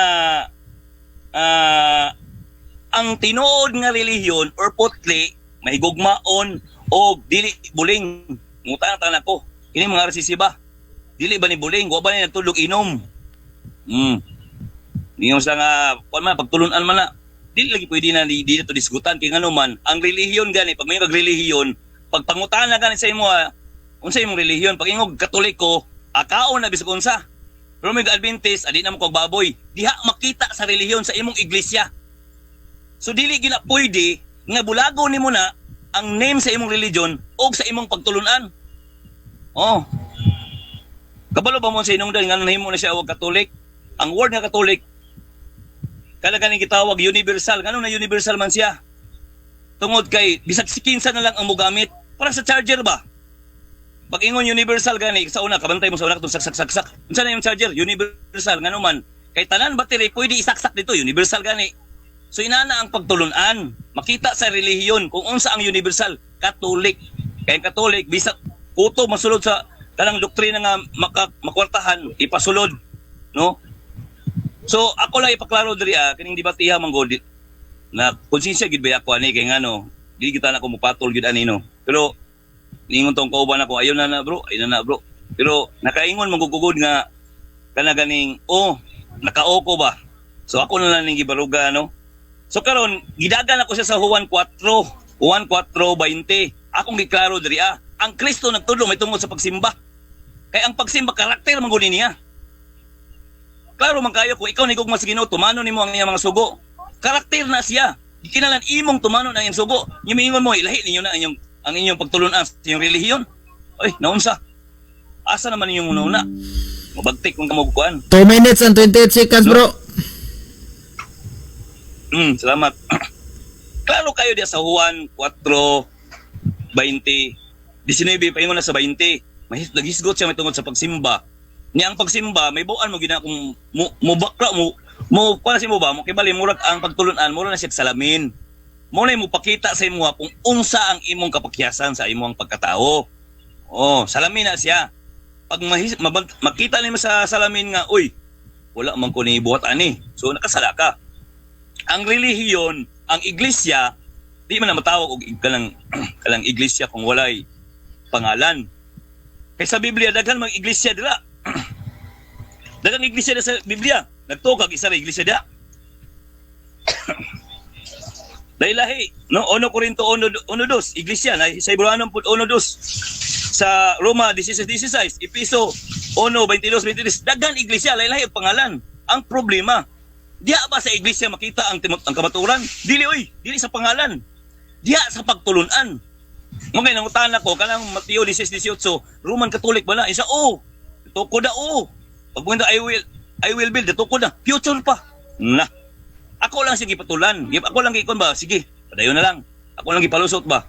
ang tinuod nga relihiyon or putli mahigugmaon o dili buling. Muta na ko. Kini mga RCC ba? Dili ba ni buling? Wa ba ni nagtulog inom? Niyo sa nga pagtulunan man na. Dili lagi pwede na di to diskutan kay ngano man ang relihiyon gani pag may relihiyon pag pangutana gani sa imo unsa imong relihiyon pag ingog Katoliko akaon na bisag unsa. Pero may Adventist adi na mo kog baboy. Diha makita sa relihiyon sa imong iglesia. So dili gina pwede nga bulago nimo na ang name sa imong religion o sa imong pagtulunan. Oh. Kabalo ba mo sa inungdan nga nahimo na siya og Katolik? Ang word nga Katolik kada kaning gitawag universal. Ngano na universal man siya? Tungod kay bisag si kinsa na lang ang mogamit para sa charger ba? Pag ingon universal gani sa una kabantay mo sa una katong saksak. Unsa na yung charger? Universal ngano man. Kay tanan battery pwede isaksak dito universal gani. So inana ang pagtulunan. Makita sa relihiyon kung unsa ang universal, Katolik. Kay Katolik bisag kuto masulod sa kanang doktrina nga makwartahan ipasulod, no? So ako lang ipaklaro diri kining debatiha manggod na konsensya gid ba ako ani kay ngano, dili kita na ko mopatol gid ani no. Pero ningon tong kauban ako ayon na bro. Pero nakaingon manggugugod nga kana ganing nakaoko ba. So ako na lang ning gibaruga no. So karon gidagan ako siya sa Juan 4:20. Akong giklaro diri ang Kristo nagtudlo may tungod sa pagsimba. Kay ang pagsimba karakter man gud niya. Klaro man kayo kung ikaw nigugma sa Ginoo tumano nimo ang iyang mga sugo. Karakter na siya. Di kinalan imong tumano na iyang sugo. Yumingon mo ilahi ninyo na ang inyong pagtulunan sa iyong relihiyon. Oy, naunsa? Asa naman inyong una? Mabagtik kung kamugkuan. 2 minutes and 28 seconds, bro. Salamat. Klaro kayo diya sa Juan 4:20. 19 paingon na sa 20. Nagisgot siya may tungod sa pagsimba. Niya ang pagsimba may buan mo gina kung mo bakla mo kuan si mo ba mo kibali murag ang pagtulunan mura na siya salamin. Mo na mo pakita sa imo kung unsa ang imong kapakyasan sa imong pagkatao. Salamin na siya. Pag makita nimo sa salamin nga uy wala man ko ni buhat ani. So nakasala ka. Ang relihiyon, ang iglesia, di man na matawag og kalang iglesia kung walay pangalan. Kay sa Biblia daghan mag iglesia dira. Dagang iglesia sa Biblia. Nagtukag isa ra iglesia da. Dailahi, no 1 Corinto 1:2, iglesia na sa Hebreo 1:2, sa Roma 16:16, Efeso 1:22, dagan iglesia dailahi ang pangalan. Ang problema, diya ba sa iglesia makita ang kamaturan? Dili sa pangalan. Diya sa pagtulunan. Mo kay nangutana ko kanang Mateo 16:18, Roman Catholic ba na? Isa tuko da Pag punta I will build, tuko na. Future pa. Na. Ako lang sige patulan. Ako lang gikon ba? Sige, padayon na lang. Ako lang gipalusot ba?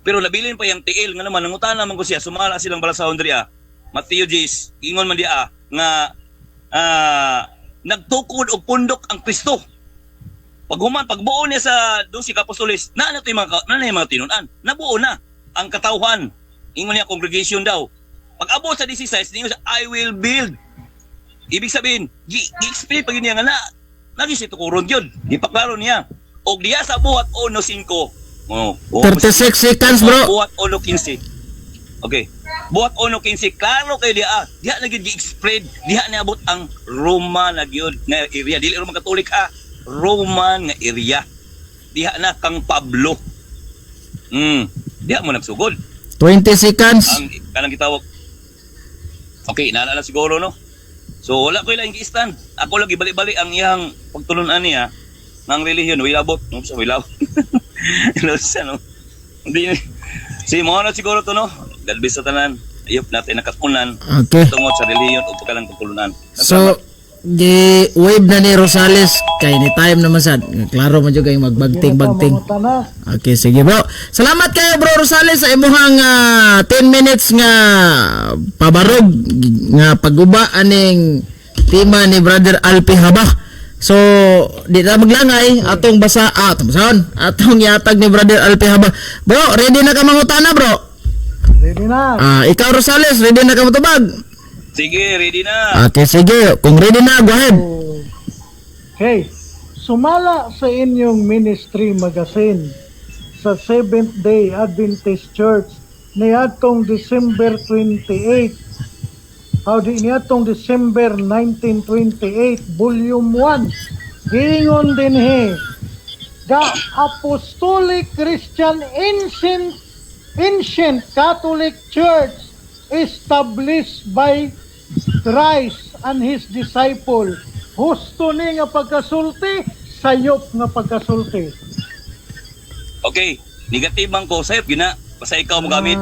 Pero nabilin pa yung tiil nga naman nangutana man ko siya, sumala silang balasahon diri Mateo 10, ingon man dia nga nagtukod og pundok ang Kristo. Pagbuo niya sa 12 apostoles, na yung mga tinunan. Nabuo na ang katawhan. Ingon niya congregation daw. Pag abot sa 16, ningon siya, I will build. Ibig sabihin, gi-explain pag yun niya nga na, nag-isito ko ron yun. Ipaklaro niya. O diya sa buhat 1:5. 36 seconds, bro. Buhat 1:15. Okay. Buhat 1:15. Klaro kayo diya. Diya na gi-explain. Diya na abot ang Roman na area. Dili Roman Catholic Roman nga area. Diha na kang Pablo. Diha mo nagsugod. 20 seconds. Ang kanang gitawag. Okay, naalala siguro no. So wala ko ilang gi-stand. Ako lang ibalik-balik ang iyang pagtulunan niya ng relihiyon. Wilabot, no? Sa wilabot. No, no. Hindi si mo na siguro to no. Dalbis sa tanan. Ayop natin nakatunan. Okay. Tungod sa relihiyon o pagkalang pagtulunan. So Gi wave na ni Rosales kay ni time naman sad. Klaro man jud kay magbagting-bagting. Manguta na. Okay, sige bro. Salamat kayo bro Rosales sa imong 10 minutes nga pabarog nga paguba aning tema ni Brother Alpi Haba. So, di na maglangay atong atong yatag ni Brother Alpi Haba. Bro, ready na ka mangutana bro? Ready na. Ikaw Rosales, ready na ka matubag? Sige, ready na. Okay, sige. Kung ready na, go ahead. Okay. Sumala sa inyong ministry magazine sa Seventh Day Adventist Church niadtong December 28. Niadtong December 1928, Volume 1. Giingon din the Apostolic Christian Ancient Catholic Church established by Christ and His disciple. Husto ni nga pagkasulti, sayop nga pagkasulti. Okay, negatibang ko sayop gina. Basta ikaw mo gamit.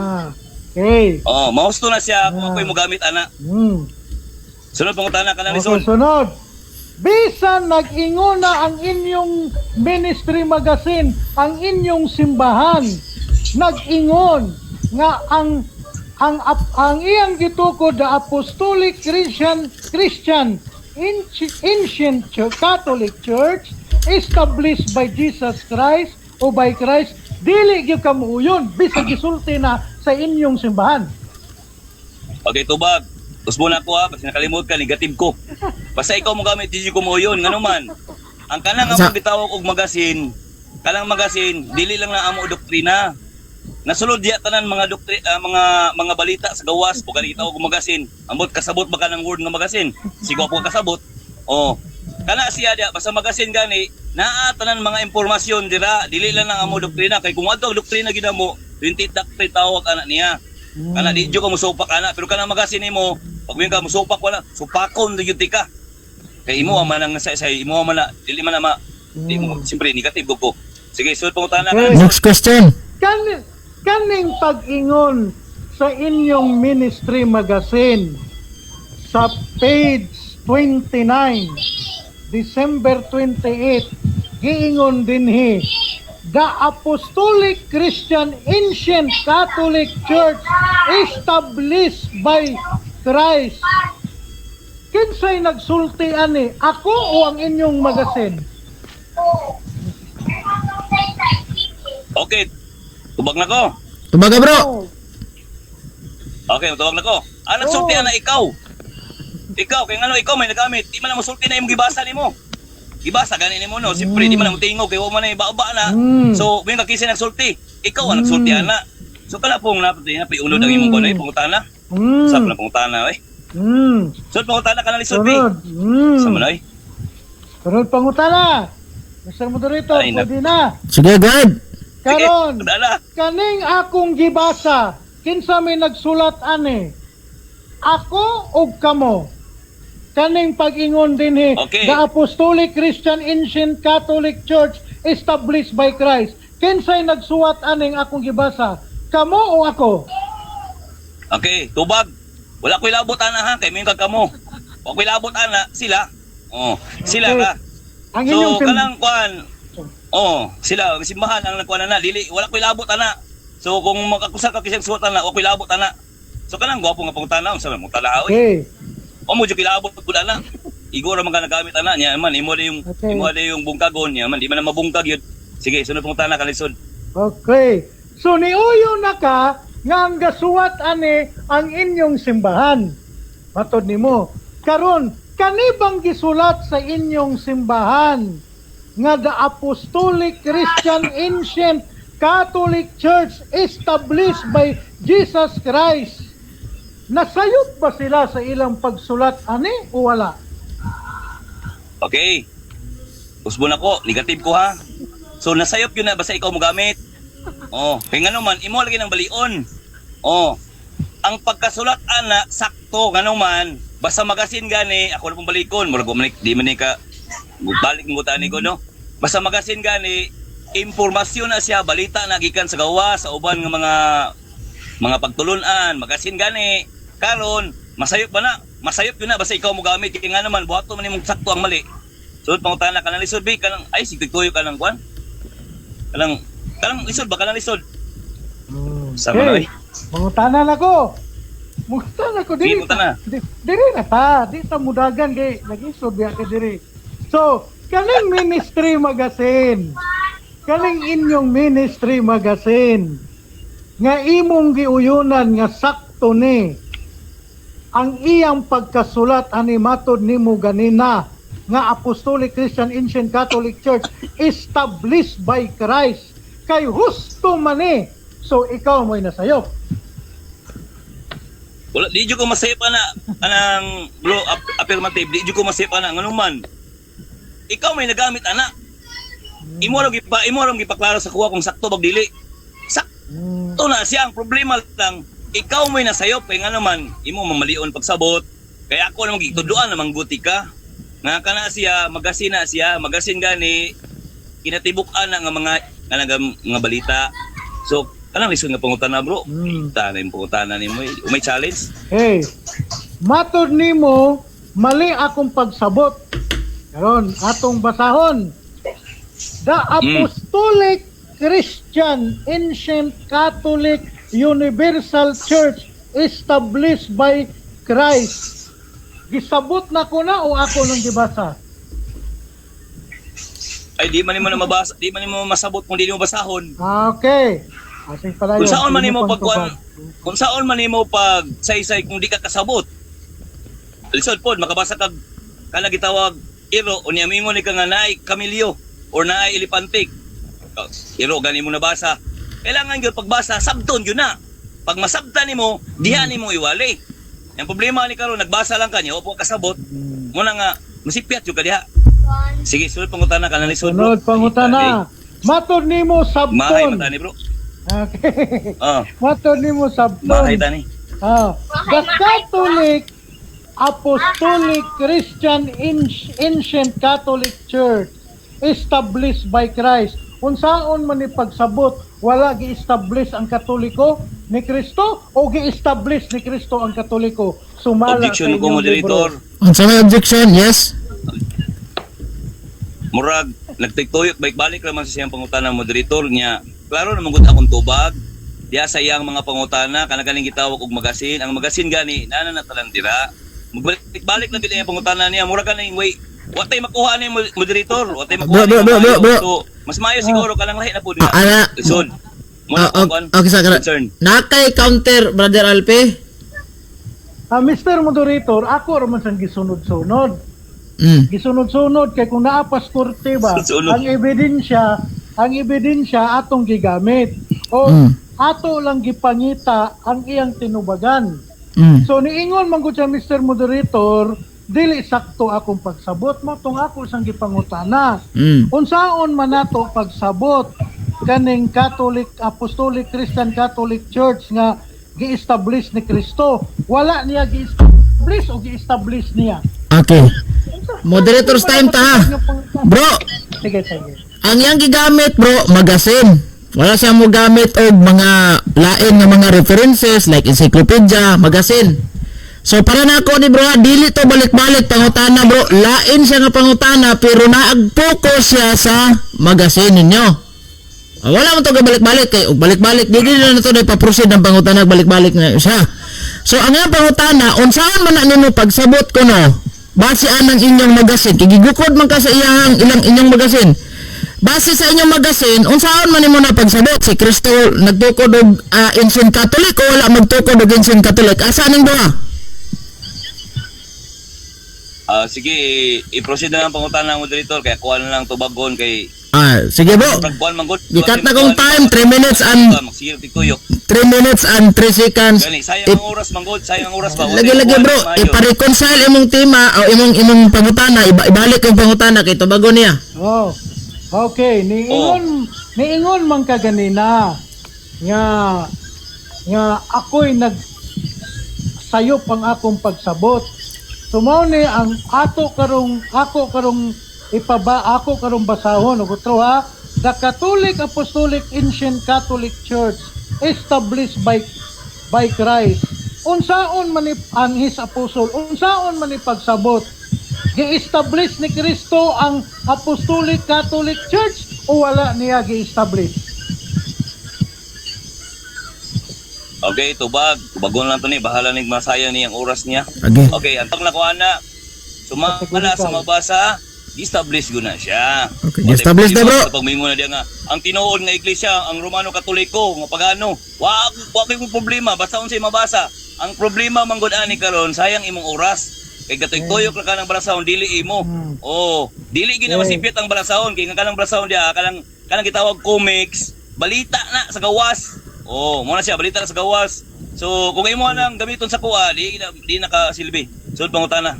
Okay. Oh, mahusto na siya kung ako'y mo gamit ana. Sunod pangutana ka na Okay, Lison. sunod. Bisan nag-inguna ang inyong ministry magazine, ang inyong simbahan, nag-ingon nga ang iyang gitukod the Apostolic Christian Ancient Catholic Church established by Jesus Christ o by Christ, dili gyud kamuyon bisag gisulti na sa inyong simbahan. Okay, tubag. Usbo na ko ha, basta nakalimot ka, negative ko. Basta ikaw mo gamit, hindi ko mo yun. Nga naman, ang kanang nga gitawag og magasin, kanang magasin, dili lang na amo doktrina. Nasulod diya tanan mga mga balita sa gawas, pag gitawag og magasin. Ambot kasabot ba ka ng word nga magasin? Sigo po kasabot. Oh. Kana siya dia, basta magasin gani, naa tanan mga impormasyon dira, dili lang na amo doktrina. Kay kung adto doktrina gid mo, 20 doctrine tawag anak niya. Kana di jud ka musupak ana, pero kanang magasin nimo, pag ka musupak wala, supakon di gyud ka. Kay imo man ang sa imo man na dili man na di mo siyempre negative ko. Sige, sulod pangutana ka. Next question. Kaning pag-ingon sa inyong ministry magazine sa page 29, December 28, giingon din the Apostolic Christian Ancient Catholic Church established by Christ. Kinsay nagsulti ani? Ako o ang inyong magazine? Okay. Tubag na ko. Tubaga bro. Okay, tubag na ko. Nagsulti na ikaw. Ikaw, kaya nga ikaw may nagamit. Di man na musulti na yung gibasa nimo. Gibasa gani nimo no. Siyempre di man na mutingog kay wa man na iba na. So, may kakisi nagsulti. Ikaw ang nagsulti ana. So kala pong napati na piulo ang imong kuno pangutana. Sa na pangutana So pangutana ka na lisod bi. Sa manay. Sunod pangutana. Mr. Moderator, pwede na. Sige, go ahead. Karon, kaning akong gibasa, kinsa may nagsulat ani? Ako o kamo? Kaning pag-ingon din Okay. the Apostolic Christian Ancient Catholic Church established by Christ. Kinsay nagsuwat aning akong gibasa? Kamo o ako? Okay, tubag. Wala ko'y labot ana ha, kay may kagkamo. Wa ko'y labot ana, sila. Oh, sila Okay. ka. Ang So, inyong kanang kuan, sila, simbahan ang nagkuan na, dili, wala ko'y labot ana. So, kung makakusar ka kisang suwat ana, wala ko'y labot ana. So, kanang gwapo nga pangutana, sa mong talaw. Okay. O mo, dyan kilabot ko ana. Igo ra man ka nagamit ana, niya man, imo na yung, Okay. imo na yung bungkagon, niya man, di man na mabungkag yun. Sige, sunod pangutana ka, lisod. Okay. So niuyo na ka nga ang gasuwat ani ang inyong simbahan. Matod nimo. Karon, kani bang gisulat sa inyong simbahan nga the Apostolic Christian Ancient Catholic Church established by Jesus Christ? Nasayop ba sila sa ilang pagsulat ani o wala? Okay. Usbo na ko, negative ko ha. So, nasayop yun na, basta ikaw mo gamit. Kaya nga naman, imo lagi ng balion. Ang pagkasulat ana, sakto, nga naman, basta magasin gani, ako na pong balikon, murag bumalik, di man ka, balik ng gutani ko, no? Basta magasin gani, impormasyon na siya, balita na gikan sa gawa, sa uban ng mga pagtulunan, magasin gani, karon Masayop ba na? Masayop yun na basta ikaw mo gamit kaya nga naman buhato man imong sakto ang mali. Sunod pangutana kanang lisod bi kanang ay sigtuyo kanang kwan. Kanang lisod ba kanang lisod? Sama na Okay. Mangutanan ako. Mangutanan ako diri. Sige, mangutana. Diri na ta, di ta mudagan kay nag-isod biya ka diri. So, kaning ministry magazine. Kaning inyong ministry magazine nga imong giuyunan nga sakto ni ang iyang pagkasulat ani matod nimo ganina nga Apostolic Christian Ancient Catholic Church established by Christ kay husto man ni. So ikaw mo'y nasayop. Wala di jud ko masayop ana anang bro affirmative di jud ko masayop ana nganuman. Ikaw may nagamit ana. Imo ra gipaklaro sa kuha kung sakto bag dili. Sakto na siya ang problema lang. Ikaw may nasayop kay nga naman imo mamalion pagsabot. Kaya ako namang gitudloan namang guti ka. Nga kana siya magasin gani kinatibuk-an na nga mga balita. So kanang lisod nga pangutana bro. Ita na yung pangutana nimo. May challenge. Hey, matod nimo mali akong pagsabot. Karon atong basahon. The Apostolic Christian Ancient Catholic Universal Church established by Christ. Gisabot na ko na o ako nang gibasa? Ay di man nimo na mabasa, di man nimo masabot kung di mo basahon. Okay. Asing pala Kung yun. saan man Hindi nimo mo pagkuan, pantubag. kung saan man nimo pag saysay kung di ka kasabot. Lisod pod makabasa kag kana gitawag iro o niya mingon ni ka nga naay kamilyo or naay elepantik. Iro gani mo nabasa. Kailangan gyud pagbasa sabton gyud na. Pag masabtan nimo, diha nimo iwali. Ang problema ni karon nagbasa lang kanya, opo kasabot. Muna nga masipyat jud ka diha. Sige, sunod pangutana kana lisod bro. Sunod pangutana. Matod nimo Mahay sabton. matani bro. Okay. Oh, Matod nimo sabton. mahay tani. The Catholic Apostolic Christian Ancient Catholic Church established by Christ. Unsaon man ni pagsabot, wala gi-establish ang Katoliko ni Kristo o gi-establish ni Kristo ang Katoliko. Sumala Objection sa ko inyong moderator. libro. Unsa may objection? Yes. Murag nagtigtuyok balik naman sa siyang pangutana moderator niya. Klaro naman gud akong tubag. Diya sa iyang mga pangutana kana kaning gitawag og magasin. Ang magasin gani nana na talang dira. Magbalik lang gid ang pangutana niya. Murag kaning way wa tay makuha ni moderator. Wa tay makuha Bro, ni bro. So mas maayo siguro kalang lahi na po dira. Ana. Lisod. Muna Okay sa concern. nakay counter Brother Alpe. Mr. Moderator, ako raman sang gisunod-sunod. Gisunod-sunod kay kung naa pastorte ba, Sunod. ang ebidensya atong gigamit. O ato lang gipangita ang iyang tinubagan. So niingon man gud sa Mr. Moderator, dili sakto akong pagsabot mo tong ako sang gipangutana. Unsaon man nato pagsabot kaning Catholic Apostolic Christian Catholic Church nga gi-establish ni Kristo? Wala niya gi-establish o gi-establish niya? Okay. Moderator's time ta ha. Bro, Sige. ang yang gigamit bro, magasin. Wala siya mo gamit og mga lain nga mga references like encyclopedia, magasin. So para na ako ni bro, dili to balik-balik pangutana bro. Lain siya nga pangutana pero naag-focus siya sa magasin ninyo. Wala mo to balik-balik kay og balik-balik dili na to na ipaproceed ang pangutana balik-balik na siya. So ang nga pangutana, unsaan man na nimo pagsabot ko no? Base anang inyong magasin, kay gigukod man ka sa ilang inyong magasin. Base sa inyong magasin, unsaon man nimo na pagsabot si Kristo nagtukod og Ancient Catholic o wala magtukod og Ancient Catholic? Asa ning duha? Sige, i-proceed na lang pangutana ng moderator kaya kuha na lang tubagon kay Sige bro. Pagkuhan man gud. Gikat na kong time, 3 minutes and 3 minutes and 3 seconds. Gani, sayang ang oras man gud, sayang ang oras ba. Lagi-lagi bro, ipa-reconcile imong tema o imong pangutana, ibalik yung pangutana kay tubagon niya. Oh. Okay, niingon man ka ganina nga ako'y nagsayop ang akong pagsabot. Sumaw ni ang ako karong basahon og utro ha. The Catholic Apostolic Ancient Catholic Church established by Christ unsaon man ni ang his apostle, unsaon man ni pagsabot, gi-establish ni Kristo ang Apostolic Catholic Church o wala niya gi-establish? Okay, tubag. Tubagon lang to ni. Bahala ni masaya ni ang oras niya. Okay. Okay, antag na ko ana. Sumala sa mabasa, establish ko na siya. Okay, establish na, bro. Pag mingon na diya nga, ang tinuod nga iglesia, ang Romano Katoliko, nga pagano, wa kay problema basta unsay mabasa. Ang problema manggod ani karon, sayang imong oras. Kay gatoy-toyok ra ka ng balasahon dili imo. Oh, dili gid na masipit ang balasahon kay nga kanang balasahon dia kanang gitawag comics, balita na sa gawas. Oh, mo na siya balita na sa gawas. So, kung imo nang gamiton sa kuha, di nakasilbi. Sud pangutana.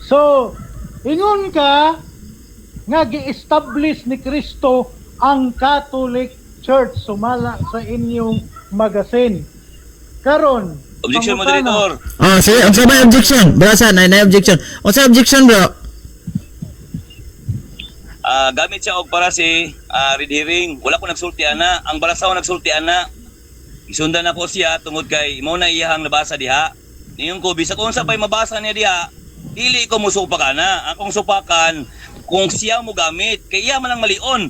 So, ingon ka nga gi-establish ni Kristo ang Catholic Church sumala sa inyong magasin. Karon, Objection, pangutana. moderator. Ah, sige, unsa ba objection? Basa na objection. Unsa objection, bro? Gamit siya og para si red herring. Wala ko nagsulti ana. Ang balasahon nagsulti ana. Isundan ako siya tungod kay mo na iyahang nabasa diha. Niyon ko bisag unsa pay mabasa niya diha, dili ko musupak ana. Akong supakan kung siya mo gamit kay iya man ang malion.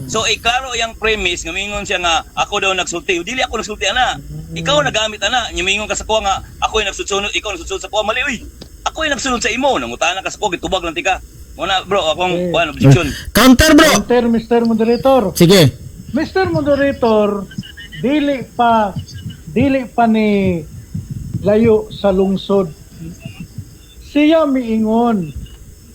So klaro yang premise nga mingon siya nga ako daw nagsulti. Dili ako nagsulti ana. Ikaw nagamit ana. Nya mingon ka sa kuha nga ako ay nagsusunod, ikaw nagsusunod sa kuha mali uy. Ako ay nagsunod sa imo. Nangutana ka sa kuha gitubag lang tika. Muna bro, akong objection. Counter, bro. Counter, Mr. Moderator. Sige. Mr. Moderator, dili pa ni layo sa lungsod. Siya miingon,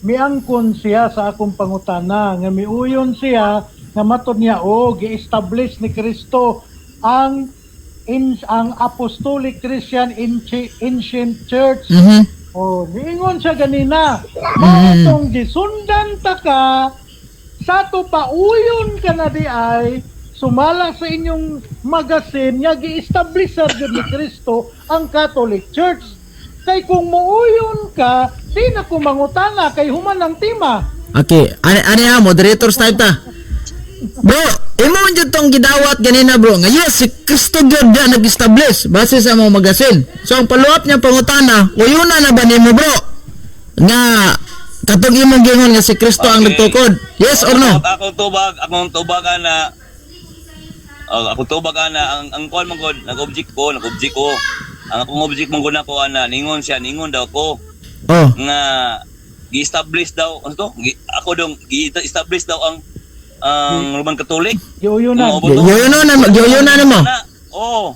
miangkon siya sa akong pangutana nga miuyon siya nga matud niya gi-establish ni Kristo ang Apostolic Christian Ancient Church. Miingon siya ganina. Mautong gisundan ta ka sa to pauyon ka na di ay sumala sa inyong magasin nga gi-establish sa ni Kristo ang Catholic Church. Kay kung muuyon ka, di na ko mangutana kay human ang tima. Okay, ano moderators type ta. Bro, imo man jud tong gidawat ganina, bro. Nga yes, si Kristo gyud dia nag-establish base sa mga magasin. So ang paluap niya pangutana, uyuna na ba nimo, bro? Nga katong imong gingon nga si Kristo ang nagtukod. Yes or no? Akong tubag ana. Ako tubag ana ang kuan man gud nag-object ko. Ang akong object man gud nako ana ningon daw ko Oh. nga gi-establish daw ano to? Ako dong gi-establish daw ang Roman Catholic. Giuyunan. Giyunan mo. Oh.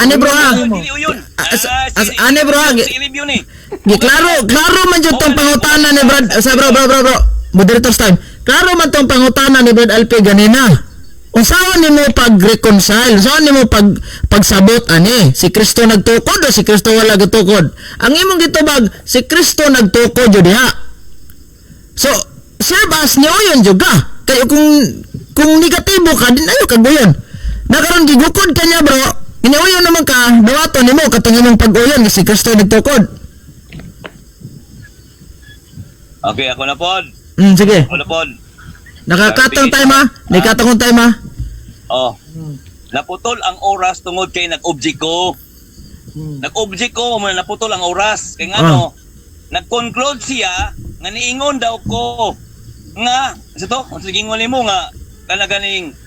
Ani bro ha? Dili uyon. Ani bro ha? Si review ni. Klaro man jud tong pangutana ni Brad sa bro. Moderator's time. Klaro man tong pangutana ni Brad Alpe ganina. Unsaon nimo pag-reconcile? Unsaon nimo pagsabot ani? Si Kristo nagtukod o si Kristo wala gatukod? Ang imong gitubag, si Kristo nagtukod jud diha. So, sebas niyo yun juga. Kaya kung negatibo ka, din ayo kaguyon. Nakaroon gigukod ka niya, bro. Iniuyon naman ka, dawaton nimo katong imong pag-uyon si Kristo nagtukod. Okay, ako na pod. Sige. Ako na pod. Nakakatong time ha? Nakakatong time ha? Oh. Naputol ang oras tungod kay nag-object ko. Nag-object ko, naputol ang oras. Kay ngano, nag-conclude siya nga niingon daw ko nga sa to, sige ingon nimo nga kanaganing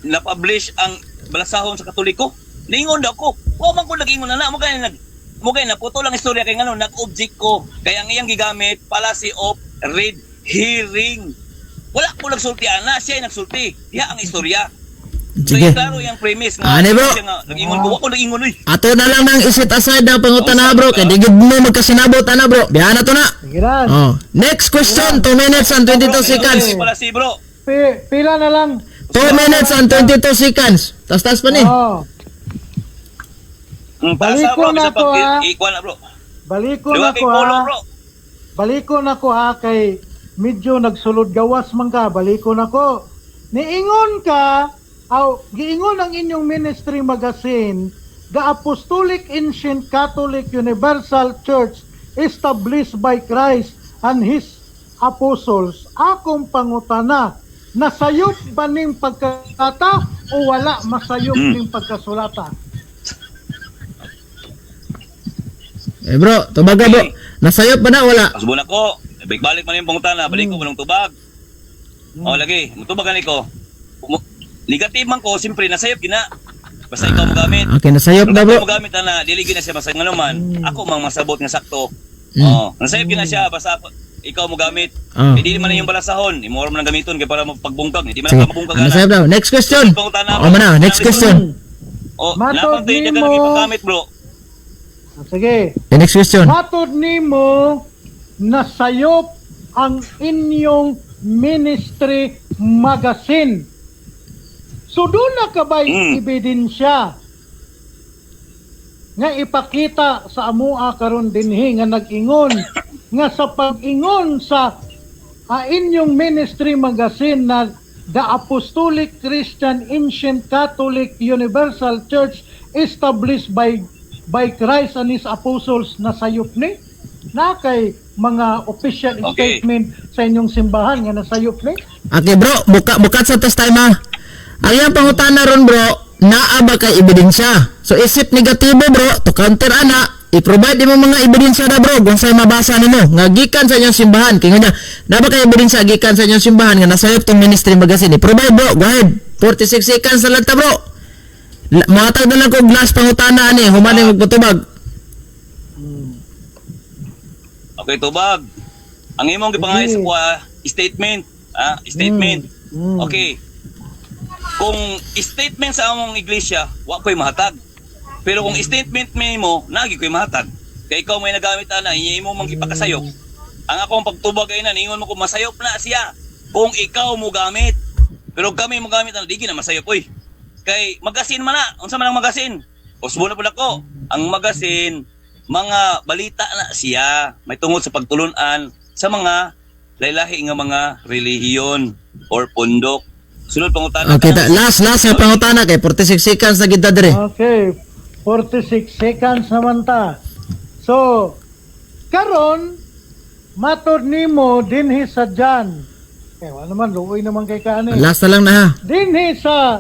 na-publish ang balasahon sa Katoliko. Niingon daw ko. Wa man ko nag-ingon na mo kay naputol ang istorya kay ngano nag-object ko. Kaya ang iyang gigamit policy of red herring. Wala ko nagsulti ana, siya ay nagsulti. Diha ang istorya. So Sige. klaro yung premise nga. Ani, bro. Nag-ingon ko, ako nag-ingon uy. Ato na lang nang isit aside ang pangutana, bro. Kaya di gid mo magkasinabot ana, bro. Bihan na to na. Sige na. Oh. Next question, 2 minutes and 22 seconds. Pala si bro. Pila na lang. 2 minutes and 22 seconds. Tas pa ni. Baliko na ko, ha? Ikuan na bro. Baliko Luwa na kay ko polo ha. bro. Baliko na ko ha kay medyo nagsulod gawas man ka. Baliko na ko. Niingon ka, giingon ang inyong ministry magazine, the Apostolic Ancient Catholic Universal Church established by Christ and His Apostles. Akong pangutana, nasayop ba ning pagkata o wala masayop ning pagkasulata? bro, tubaga bro. Nasayop ba na wala? Pasubon ako. Balik man yung pangutana, balik ko manong tubag. O lagi, mutubagan ko. Negative man ko, siyempre nasayop gina. Basta ikaw mo gamit. Okay, nasayop na bro. Ikaw mo gamit na dili gina siya basta nga naman. Ako mang masabot nga sakto. Nasayop gina siya basta ikaw mo gamit. Hindi man na yung balasahon. Imo man ang gamiton kay para mapagbungkag. Hindi man Sige, na mabungkag nasayop daw. Next question. O mana, next question. O, Matod napang tayo nimo. dagan ipagamit bro. Sige. The next question. Matod nimo nasayop ang inyong ministry magazine. So doon na ka ba'y ebidensya nga ipakita sa amua karon dinhi nga nag-ingon nga sa pag-ingon sa inyong ministry magazine na the Apostolic Christian Ancient Catholic Universal Church established by Christ and His Apostles na sayop ni na kay mga official Okay. statement sa inyong simbahan nga nasayop ni. Okay bro, bukat sa test time ha. Ang iyang pangutana ron bro, naa ba kay ebidensya? So isip negatibo bro, to counter ana, i-provide mo mga ebidensya na bro, kung sa'yo mabasa nimo, nga gikan sa inyong simbahan. Kaya nga, na ba kay ebidensya gikan sa inyong simbahan nga nasayop tong ministry magazine? I-provide bro, go ahead. 46 seconds na lang ta bro. Matag na lang ko glass pangutana ani, humanay magpatubag. Okay, tubag. Ang imong gipangay sa kuha, statement. Statement. Okay. Kung statement sa among iglesia, wa ko'y mahatag. Pero kung statement mo, nagi ko'y mahatag. Kaya ikaw may nagamit ana, inya mo mang ipakasayop. Ang akong pagtubag ay na, ningon mo kung masayop na siya. Kung ikaw mo gamit. Pero kami mo gamit na, di na masayop, oy. Kay magasin man na. Unsa man ang magasin? Usbo na pala ko. Ang magasin, mga balita na siya. May tungod sa pagtulunan sa mga laylahi nga mga relihiyon or pundok. Sunod pangutana. Okay, last nga pangutana kay 46 seconds na kita dire. Okay, 46 seconds naman ta. So, karon matod nimo dinhi sa Jan. Wala naman luoy naman kay kaani. Last na lang na ha. Dinhi sa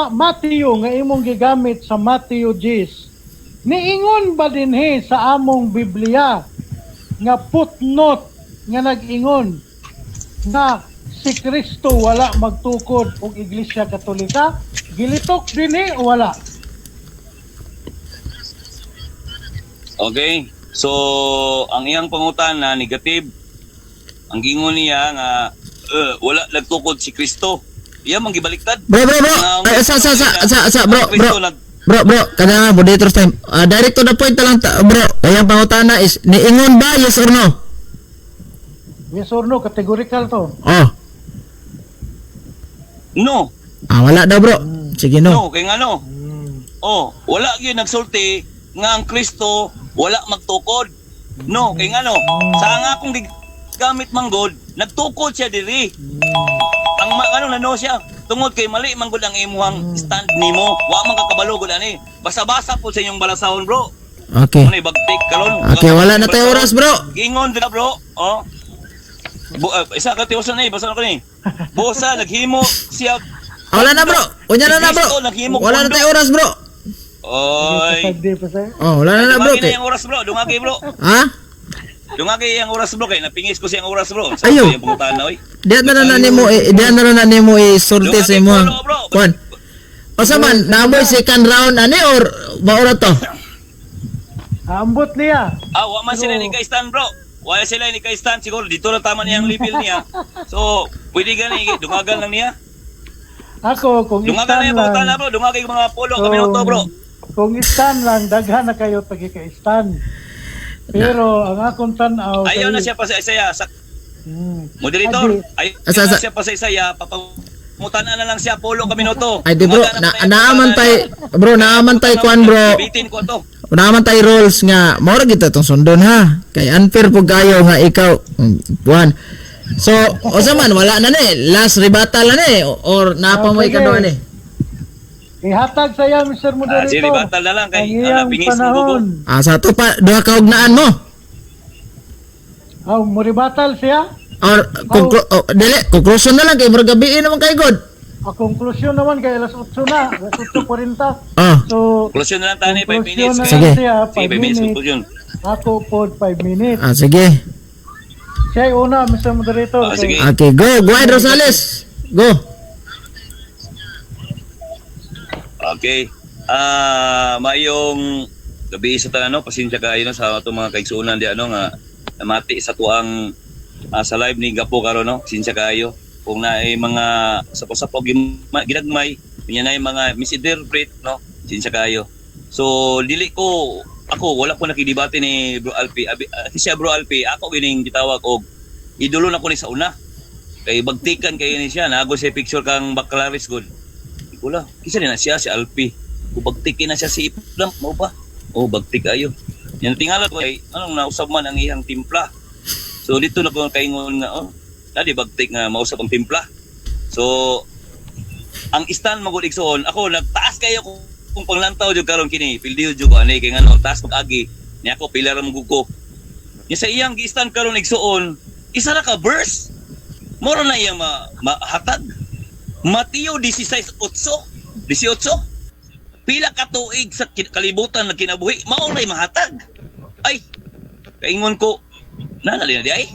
Matthew nga imong gigamit sa Matthew 10. Niingon ba dinhi sa among Biblia nga footnote nga nag-ingon na si Kristo wala magtukod og Iglesia Katolika? Gilitok dinhi o wala? Okay. So, ang iyang pangutana negative. Ang gingon niya nga wala nagtukod si Kristo. Iya man gibaliktad. Bro. Ay, bro, kada moderator's time. Direct to the point na lang bro. Kaya ang pangutana is niingon ba yes or no? Yes or no? Categorical to. Oh. No. Wala daw bro. Sige no. No, kay nga no. Oh, wala gyud nagsulti nga ang Kristo wala magtukod. No, kay nga no. Sa nga akong gamit manggod, nagtukod siya diri. Ang no siya. Tungod kay mali man gud ang imuhang stand nimo. Wa man kakabalo gud ani. Basa-basa po sa inyong balasahon, bro. Okay. Ano ibagtik karon? Okay, wala na tayo oras bro. Gingon dira, bro. Oh. Isa ka tiyosan na basa na ko ni. Bosa naghimo siya. Wala na bro. Unya na bro. Wala na tayo oras bro. Oy. Oh, wala na bro. Dungagi na yung oras, bro. Dungagi, bro. Ha? Dungagi yung oras, bro. Kaya napingis ko siyang oras, bro. Ayaw. Yung pangutana, oy. Diyan na nimo isulti sa imo. Kuan. O sa man, naamoy second round ani or maura to? Ambot niya. Wa man sila ni Kaistan, bro. Wala sila ni Kaistan. Siguro dito na tama niya ang level niya. So, pwede gani. Dungagan lang niya. Ako, kung Dungagan na istan yung pangutana, lang, bro. Dungagi yung mga pulo. Kami to, bro. kung istan lang, daghan na kayo pagkika-istan. Pero ang akong tanaw, Ayaw na siya pa sa Isaya. Moderator, ayaw na siya pa sa Isaya. Papamutana na lang siya. Pulo kami to. Ay di bro, naaman tay bro, naaman tay kuan bro. Bitin ko to. Naaman tay rules nga mao kita tong sundon ha. Kay unfair pug kayo nga ikaw kuan. So, o sa man wala na ni, last rebuttal na ni or napamoy ka do ani. ihatag sa iya, Mr. Moderator. Sige, batal na lang kay ang iyang pingis mo panahon. Sa to pa duha ka ugnaan mo. Muribatal siya? Or conclusion na lang kay murag gabi naman kay god. Ang konklusyon naman kay alas 8 na, alas 8:40. Oh, So, Conclusion na lang tani, 5 minutes. conclusion na Sige. lang siya, Sige, 5 minutes conclusion. Ako po 5 minutes. sige. Siya yung una, Mr. Moderator. Sige. Okay, go. Go ahead, Rosales. Go. Okay. Mayong gabi sa tanan, pasensya kayo no, sa itong mga kaigsuunan di ano nga namati sa tuang sa live ni Gapo karon no. Pasensya kayo kung naay mga sapo-sapo ginagmay, niya na mga misinterpret no. Pasensya kayo. So dili ko ako wala ko nakidebate ni Bro Alpi. Siya Bro Alpi, ako gining gitawag og idolo na ko ni sa una. Kay bagtikan kay ni siya, nago siya picture kang Baclaris good. Wala, kisa na siya si Alpi. Kung bagtikin na siya si Iplam, mo ba? Oh, bagtik ayo. Yan tingala ko ay anong nausab man ang iyang timpla. So dito na ko kaingon nga dali bagtik nga mausab ang timpla. So ang stand magud igsoon, ako nagtaas kayo kung panglantaw jud karon kini, pildiyo jud ko ani kay ngano, taas mag-agi. Ni ako pilar ra muguko. Ni sa iyang gi-stand karon igsoon, isa ra ka verse. Moro na iyang mahatag. Mateo 16:8. 18. Pila ka tuig sa kalibutan na kinabuhi, mao nay mahatag. Ay, kaingon ko, nalali na di ay.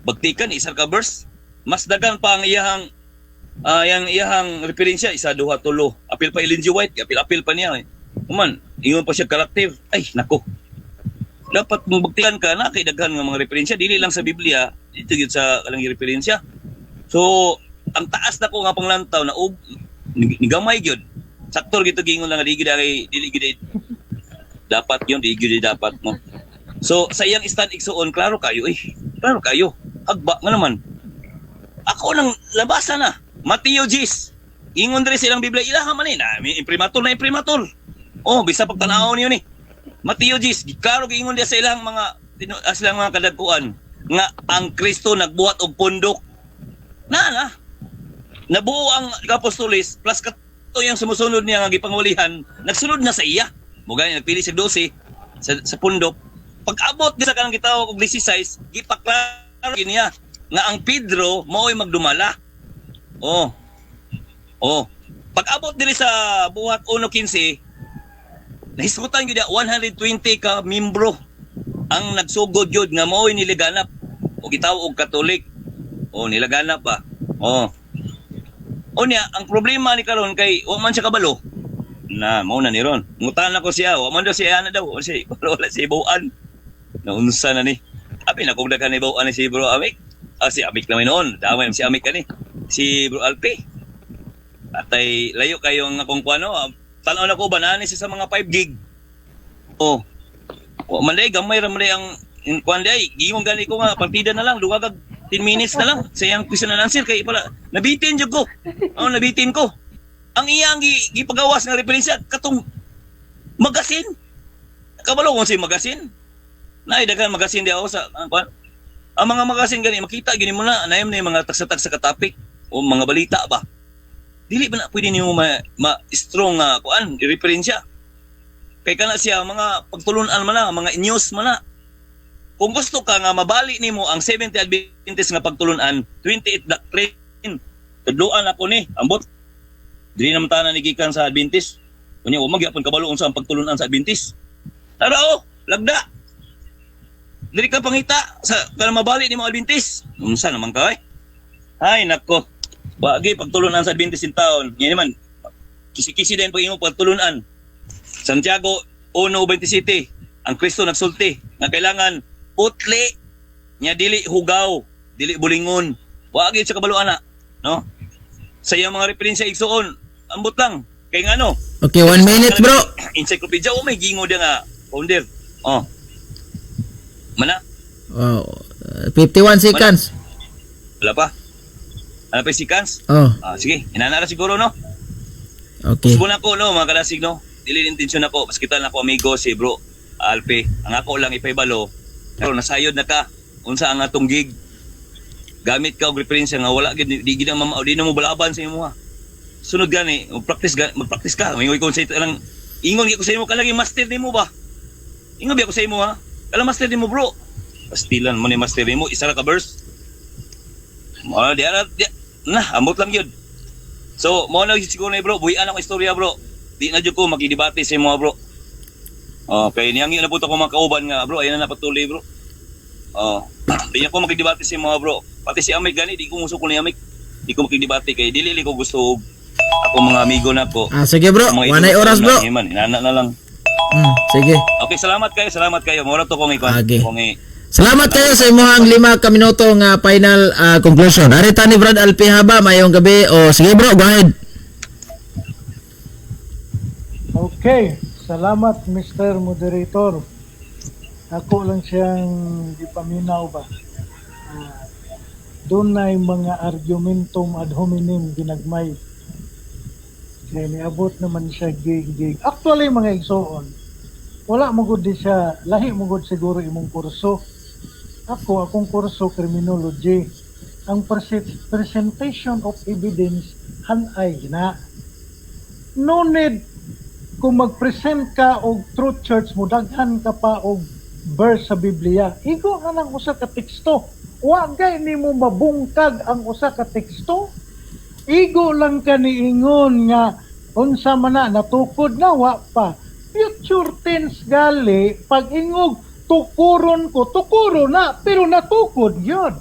Bagtikan isa ka verse. Mas dagan pa ang iyahang referensya, isa, duha, tulo. Apil pa Ellen G. White, apil pa niya. Kuman, ingon pa siya collective. Ay, nako. Dapat mong bagtikan ka na kay daghan nga mga referensya, dili lang sa Biblia, dito gyud sa kalang referensya. So, ang taas na ko nga panglantaw na ni gamay gyud. Saktor gito gingon lang dili gyud dapat yon, dili gyud dapat mo. So sa iyang stand igsuon, klaro kayo. Klaro kayo. Agba nga naman. Ako nang labasan na. Mateo 10. Ingon diri silang Biblia ilaha man na imprimatur. Oh, bisa pagtanaw niyo ni. Mateo 10, klaro giingon dia sa ilang mga kadagkuan nga ang Kristo nagbuhat og pundok. Nabuo ang apostolis plus kato yung sumusunod niya nga gipangulihan, nagsunod na sa iya. Mugay nagpili siya 12 sa pundok. Pag-abot sa kanang gitawag og 16, gipaklaro niya nga ang Pedro mao'y magdumala. Oh. Pag-abot diri sa buhat 1:15, nahisgutan gyud 120 ka membro ang nagsugod gyud nga mao'y niliganap o gitawag og Katolik. Nilaganap ba? Niya, ang problema ni karon kay wa man siya kabalo. Na mao na ni ron. Ngutan ako siya, wa man daw siya na daw. Wala si Ibuan. Naunsa na ni. Abi na kung daghan ni Ibuan ni si Bro Amik. Si Amik naman noon. Damay si Amik kani. Si Bro Alpi. Atay layo kayo nga kung kuano. Tanaw na ko banani siya sa mga 5 gig. Wa man day gamay ra man day ang kuan day. Gimong gani ko nga partida na lang duwagag 10 minutes na lang sa iyang question and answer kay pala nabitin jud ko. Nabitin ko. Ang iyang gipagawas nga referensya katong magasin. Kabalo ko si magasin. Naay daghan magasin di ako sa ang mga magasin gani makita gini mo na anayam na yung mga tagsa-tagsa ka topic o mga balita ba. Dili ba na pwede niyo ma-strong kuan referensya. Kay kana siya mga pagtulunan man na, mga news man na. Kung gusto ka nga mabali nimo ang 70 Adventist nga pagtulunan, 28 doctrine. Tudloan ako ni, ambot. Dili naman tanan ni gikan sa Adventist. Kunya wa magyapon kabalo unsa ang pagtulunan sa Adventist. Tara lagda. Dili ka pangita sa kana mabali nimo Adventist. Unsa naman ka ay? Ay nako. Wagi pagtulunan sa Adventist in taon. Yan naman. Kisi-kisi din pag imo pagtulunan. Santiago 1:27. Ang Kristo nagsulti nga kailangan utli nya dili hugaw, dili bulingon. Wa gyud sa kabalo ana, no? Sa iyang mga referensya igsuon, ambot lang kay ngano. Okay, 1 minute, bro. Encyclopedia may gingo dia nga founder. Mana? 51 seconds. Wala pa. Ano pa seconds? Sige, inana na siguro no. Okay. Subo na ko no, mga kalasig no. Dili intensyon ako, mas kita na ako amigo si Bro Alpi. Ang ako lang ipaybalo. Pero nasayod na ka unsa ang atong gig. Gamit ka og referensya nga wala gid di na mo balaban sa imo ha. Sunod gani, mag-practice ka. Mingoy ko sa ito lang. Ingon gyud ko sa imo kalagi master nimo ba? Ingon bi ako sa imo ha. Kala master nimo bro. Pastilan mo ni master nimo isa ra ka verse. Ambot lang yun. So, mo na siguro na bro, buhian ako istorya bro. Di na jud ko makidebate sa mga bro. Okay, niyangi na po ko mga kauban nga bro, ayan na napatuloy bro. Di ako makidebate sa mga bro. Pati si Amik gani, di ko gusto ko ni Amik. Di ko makidebate kay dili ko gusto ako mga amigo na ko. Sige bro, wanay oras bro. Inana na lang. Sige. Okay, salamat kayo. Mura to kong ikon. Okay. Salamat kayo sa imong 5 ka minuto nga final conclusion. Arita ni Brad Alpihaba, mayong gabi. Sige bro, go ahead. Okay, salamat Mr. Moderator. Ako lang siyang ipaminaw ba. Doon na mga argumentum ad hominem ginagmay. Kaya niabot naman siya gig. Actually mga igsoon, wala mo gud di siya, lahi mo gud siguro imong kurso. Akong kurso criminology. Ang presentation of evidence hanay na. No need kung mag-present ka og truth church mo, daghan ka pa og verse sa Biblia. Igo na lang usa ka teksto. Wagay nimo mabungkag ang usa ka teksto. Igo lang ka niingon nga unsa man na natukod na wa pa. Future tense gali pag ingog tukuro na pero natukod yun.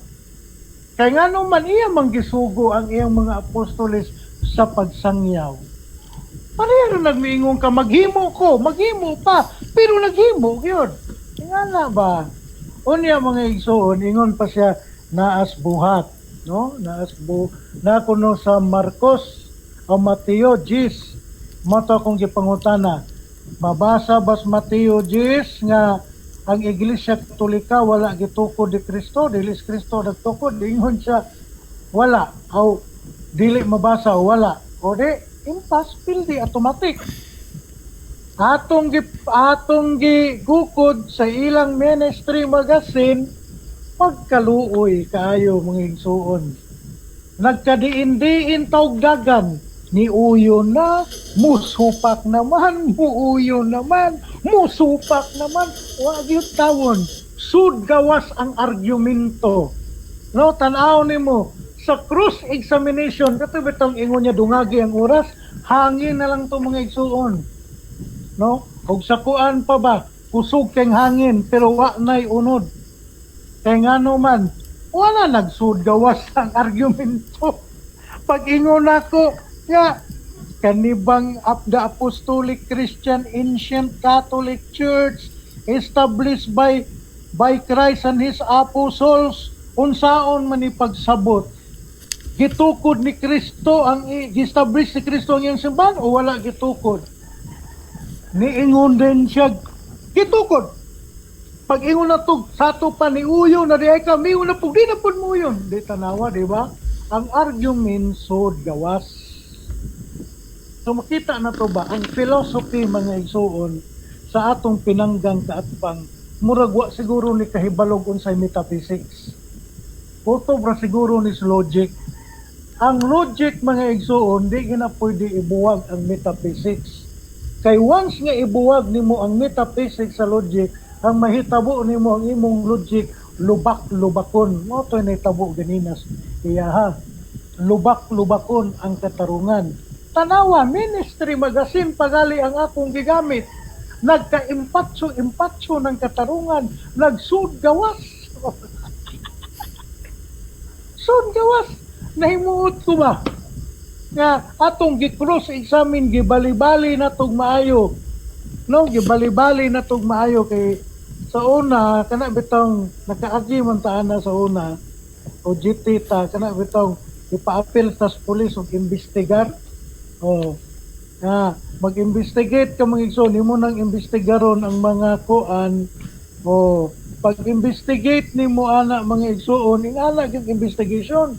Kaya nga naman iya manggisugo ang iyang mga apostoles sa pagsangyaw. Pareho nagmiingon ka maghimo pa pero naghimo yun. Nga na ba? Unya mga igsoon ingon pa siya naas buhat. No? Na kuno sa Marcos o Mateo 10 mato akong gipangutana mabasa bas Mateo 10 nga ang Iglesia Katolika wala gitukod ni Kristo dili Kristo nagtukod ingon siya wala o dili mabasa wala o di impossible di automatic atong gigukod sa ilang ministry magazine pagkaluoy kaayo mga igsuon. Nagkadiin-diin tawag dagan ni uyo na, musupak naman, muuyo naman, musupak naman, wag yung tawon. Sud gawas ang argumento. No, tanaw nimo sa cross examination, kato bitong ingon niya dungagi ang oras, hangin na lang to mga igsuon. No? Og sa kuan pa ba, kusog keng hangin pero wa nay unod. Kaya nga naman, wala nagsud gawas ang argumento. Pag ingon ako, nga, kanibang the Apostolic Christian Ancient Catholic Church established by Christ and His Apostles, unsaon man ipagsabot. Gitukod ni Kristo ang establish ni Kristo ang iyang simbahan o wala gitukod? Niingon din siya, gitukod. Pag ingon na to, sato pa ni uyo na diay kami, una po, di na po mo yun. Di tanawa, di ba? Ang argument sod gawas. So makita na to ba, ang philosophy mga igsuon sa atong pinanggang kaatbang, muragwa siguro ni kahibalog unsay metaphysics. Puto bra siguro ni logic. Ang logic mga igsuon, di gina pwede ibuwag ang metaphysics. Kay once nga ibuwag nimo ang metaphysics sa logic, ang mahitabo nimo ang imong logic lubak-lubakon mo to nahitabo ganinas iyaha lubak-lubakon ang katarungan. Tanawa ministry magazine pagali ang akong gigamit, nagka-impatso ng katarungan, nagsud gawas sud gawas nahimuot ko ba nga atong gi-cross examine gibali-bali na tong maayo, no, gibali-bali na tong maayo kay sa una kana bitong nakaagi man ta na sa una o GT ta kana bitong ipa-appeal tas pulis og imbestigar mag-investigate ka mga igsoon nimo nang imbestigaron ang mga kuan pag-investigate nimo ana mga igsoon ingala gyud investigation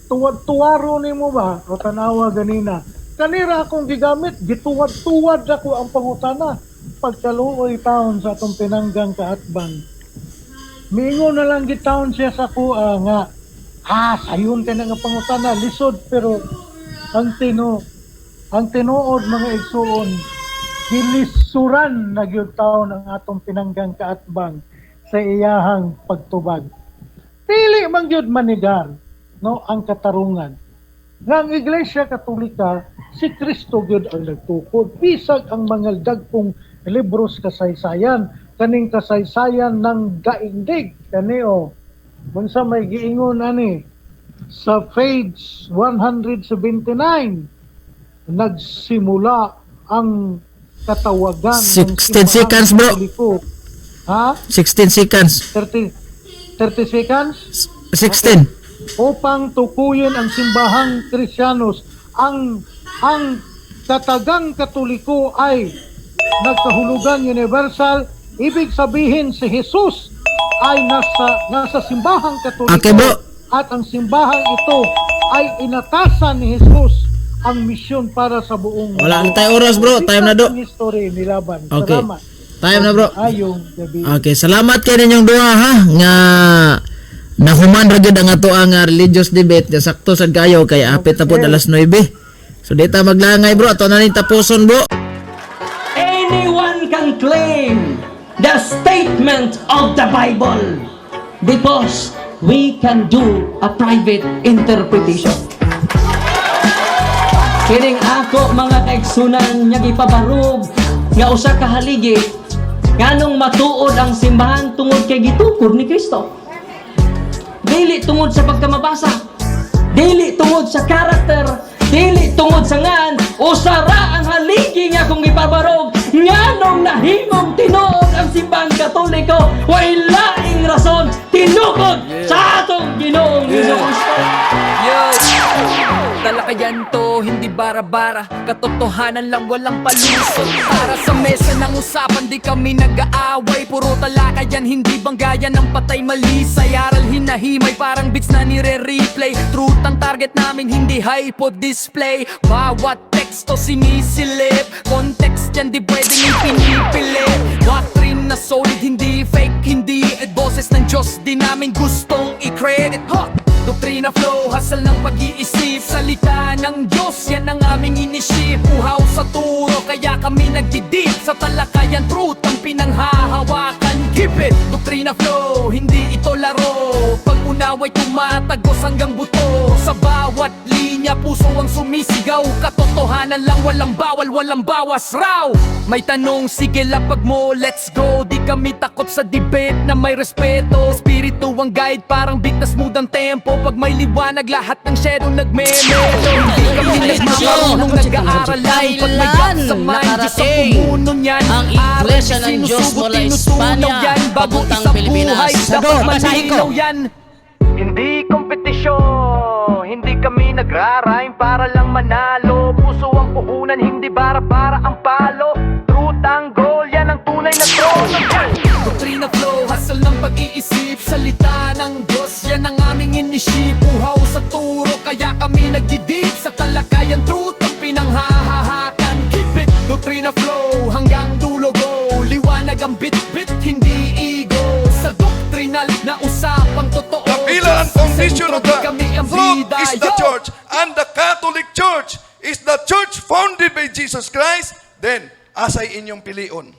tuwad-tuwaro nimo ba o tanawa ganina kanira akong gigamit gituwad-tuwad ako ang pangutana pagkaluoy taon sa atong pinanggang kaatbang. Mingo na lang gitaon siya sa kuha nga sayon ka na nga pangutana lisod pero ang tinuod mga igsuon gilisuran na gyud taon ang atong pinanggang kaatbang sa iyahang pagtubag. Dili man gyud manigar no ang katarungan. nga ang Iglesia Katolika si Kristo gyud ang nagtukod. Bisag ang mga dagkong libros kasaysayan, kaning kasaysayan ng daigdig kani o unsa may giingon ani sa page 179 nagsimula ang katawagan 16 seconds, bro. Katoliko. Ha? 16 seconds. 30 seconds? 16. Upang tukuyin ang simbahang Kristyanos, ang katagang Katoliko ay nagkahulugan universal. Ibig sabihin si Jesus ay nasa simbahang Katoliko. Okay, bro. At ang simbahang ito ay inatasan ni Jesus ang misyon para sa buong Wala na tayo oras, bro. Time na, do. Ang history nilaban. Okay. Salamat. Time na, bro. Ayong gabi. Okay, salamat kay ninyong duha ha nga nahuman ra gyud ang ato ang religious debate nga sakto sad kayo kay apit na pud alas 9. So dita maglangay, bro. Ato na ni tapuson, bro. Anyone can claim the statement of the Bible because we can do a private interpretation. Kining ako mga kaigsunan nga gipabarog nga usa ka haligi nganong matuod ang simbahan tungod kay gitukod ni Kristo. Dili tungod sa pagkamabasa, dili tungod sa karakter, dili tungod sa ngan usara ang haligi nga kung gipabarog nganong nahimong tinuod ang simbahan Katoliko way laing rason tinukod sa atong Ginoong Hesus Kristo. Talakayan to, hindi bara-bara. Katotohanan lang, walang palusot. Para sa mesa ng usapan, di kami nag-aaway. Puro talakayan, hindi banggayan ng patay malisay. Aral hinahimay, parang beats na nire-replay. Truth ang target namin, hindi hypo display. Bawat teksto sinisilip, context yan di pwedeng ipinipilit. Doctrine na solid, hindi fake, hindi boses ng Diyos, di namin gustong i-credit. Doktrina flow, hasal ng pag-iisip. Salita ng Diyos, yan ang aming inisip. Uhaw sa turo, kaya kami nagdidip. Sa talakayan, truth ang pinanghahawakan. Keep it! Doktrina flow, hindi ito laro. Pag-unaway tumatagos hanggang buto. Sa bawat linya, puso ang sumisigaw. Katotohanan lang, walang bawal, walang bawas raw. May tanong, sige lapag mo, let's go. Di kami takot sa debate na may respeto. Spirito ang guide, parang beat na smooth ang tempo. Pag may liwanag, lahat ng shadow nagme-melo. Hindi kami nagmamarunong nag-aaral lang. Pag may gap sa mind, Diyos ang pumuno niyan. Ang Iglesia ng Diyos mula Espanya, papuntang Pilipinas. Dapat malinaw yan. Hindi kompetisyon, hindi kami nagra-rhyme para lang manalo. Puso ang puhunan, hindi para ang palo. Truth ang goal, yan ang tunay na trono. Doktrina flow, hasal ng pag-iisip. Salita ng Diyos, yan ang aming inisip. Uhaw sa turo, kaya kami nagdidip. Sa talakayan, truth ang pinanghahahakan. Keep it, doktrina flow, hanggang dulo go. Liwanag ang bit-bit, hindi ego. Sa doktrinal na usapang totoo. Kapila ang foundation of the Kami ang truth bida, is the yo! church, and the Catholic Church is the church founded by Jesus Christ. Then, asay inyong pilion.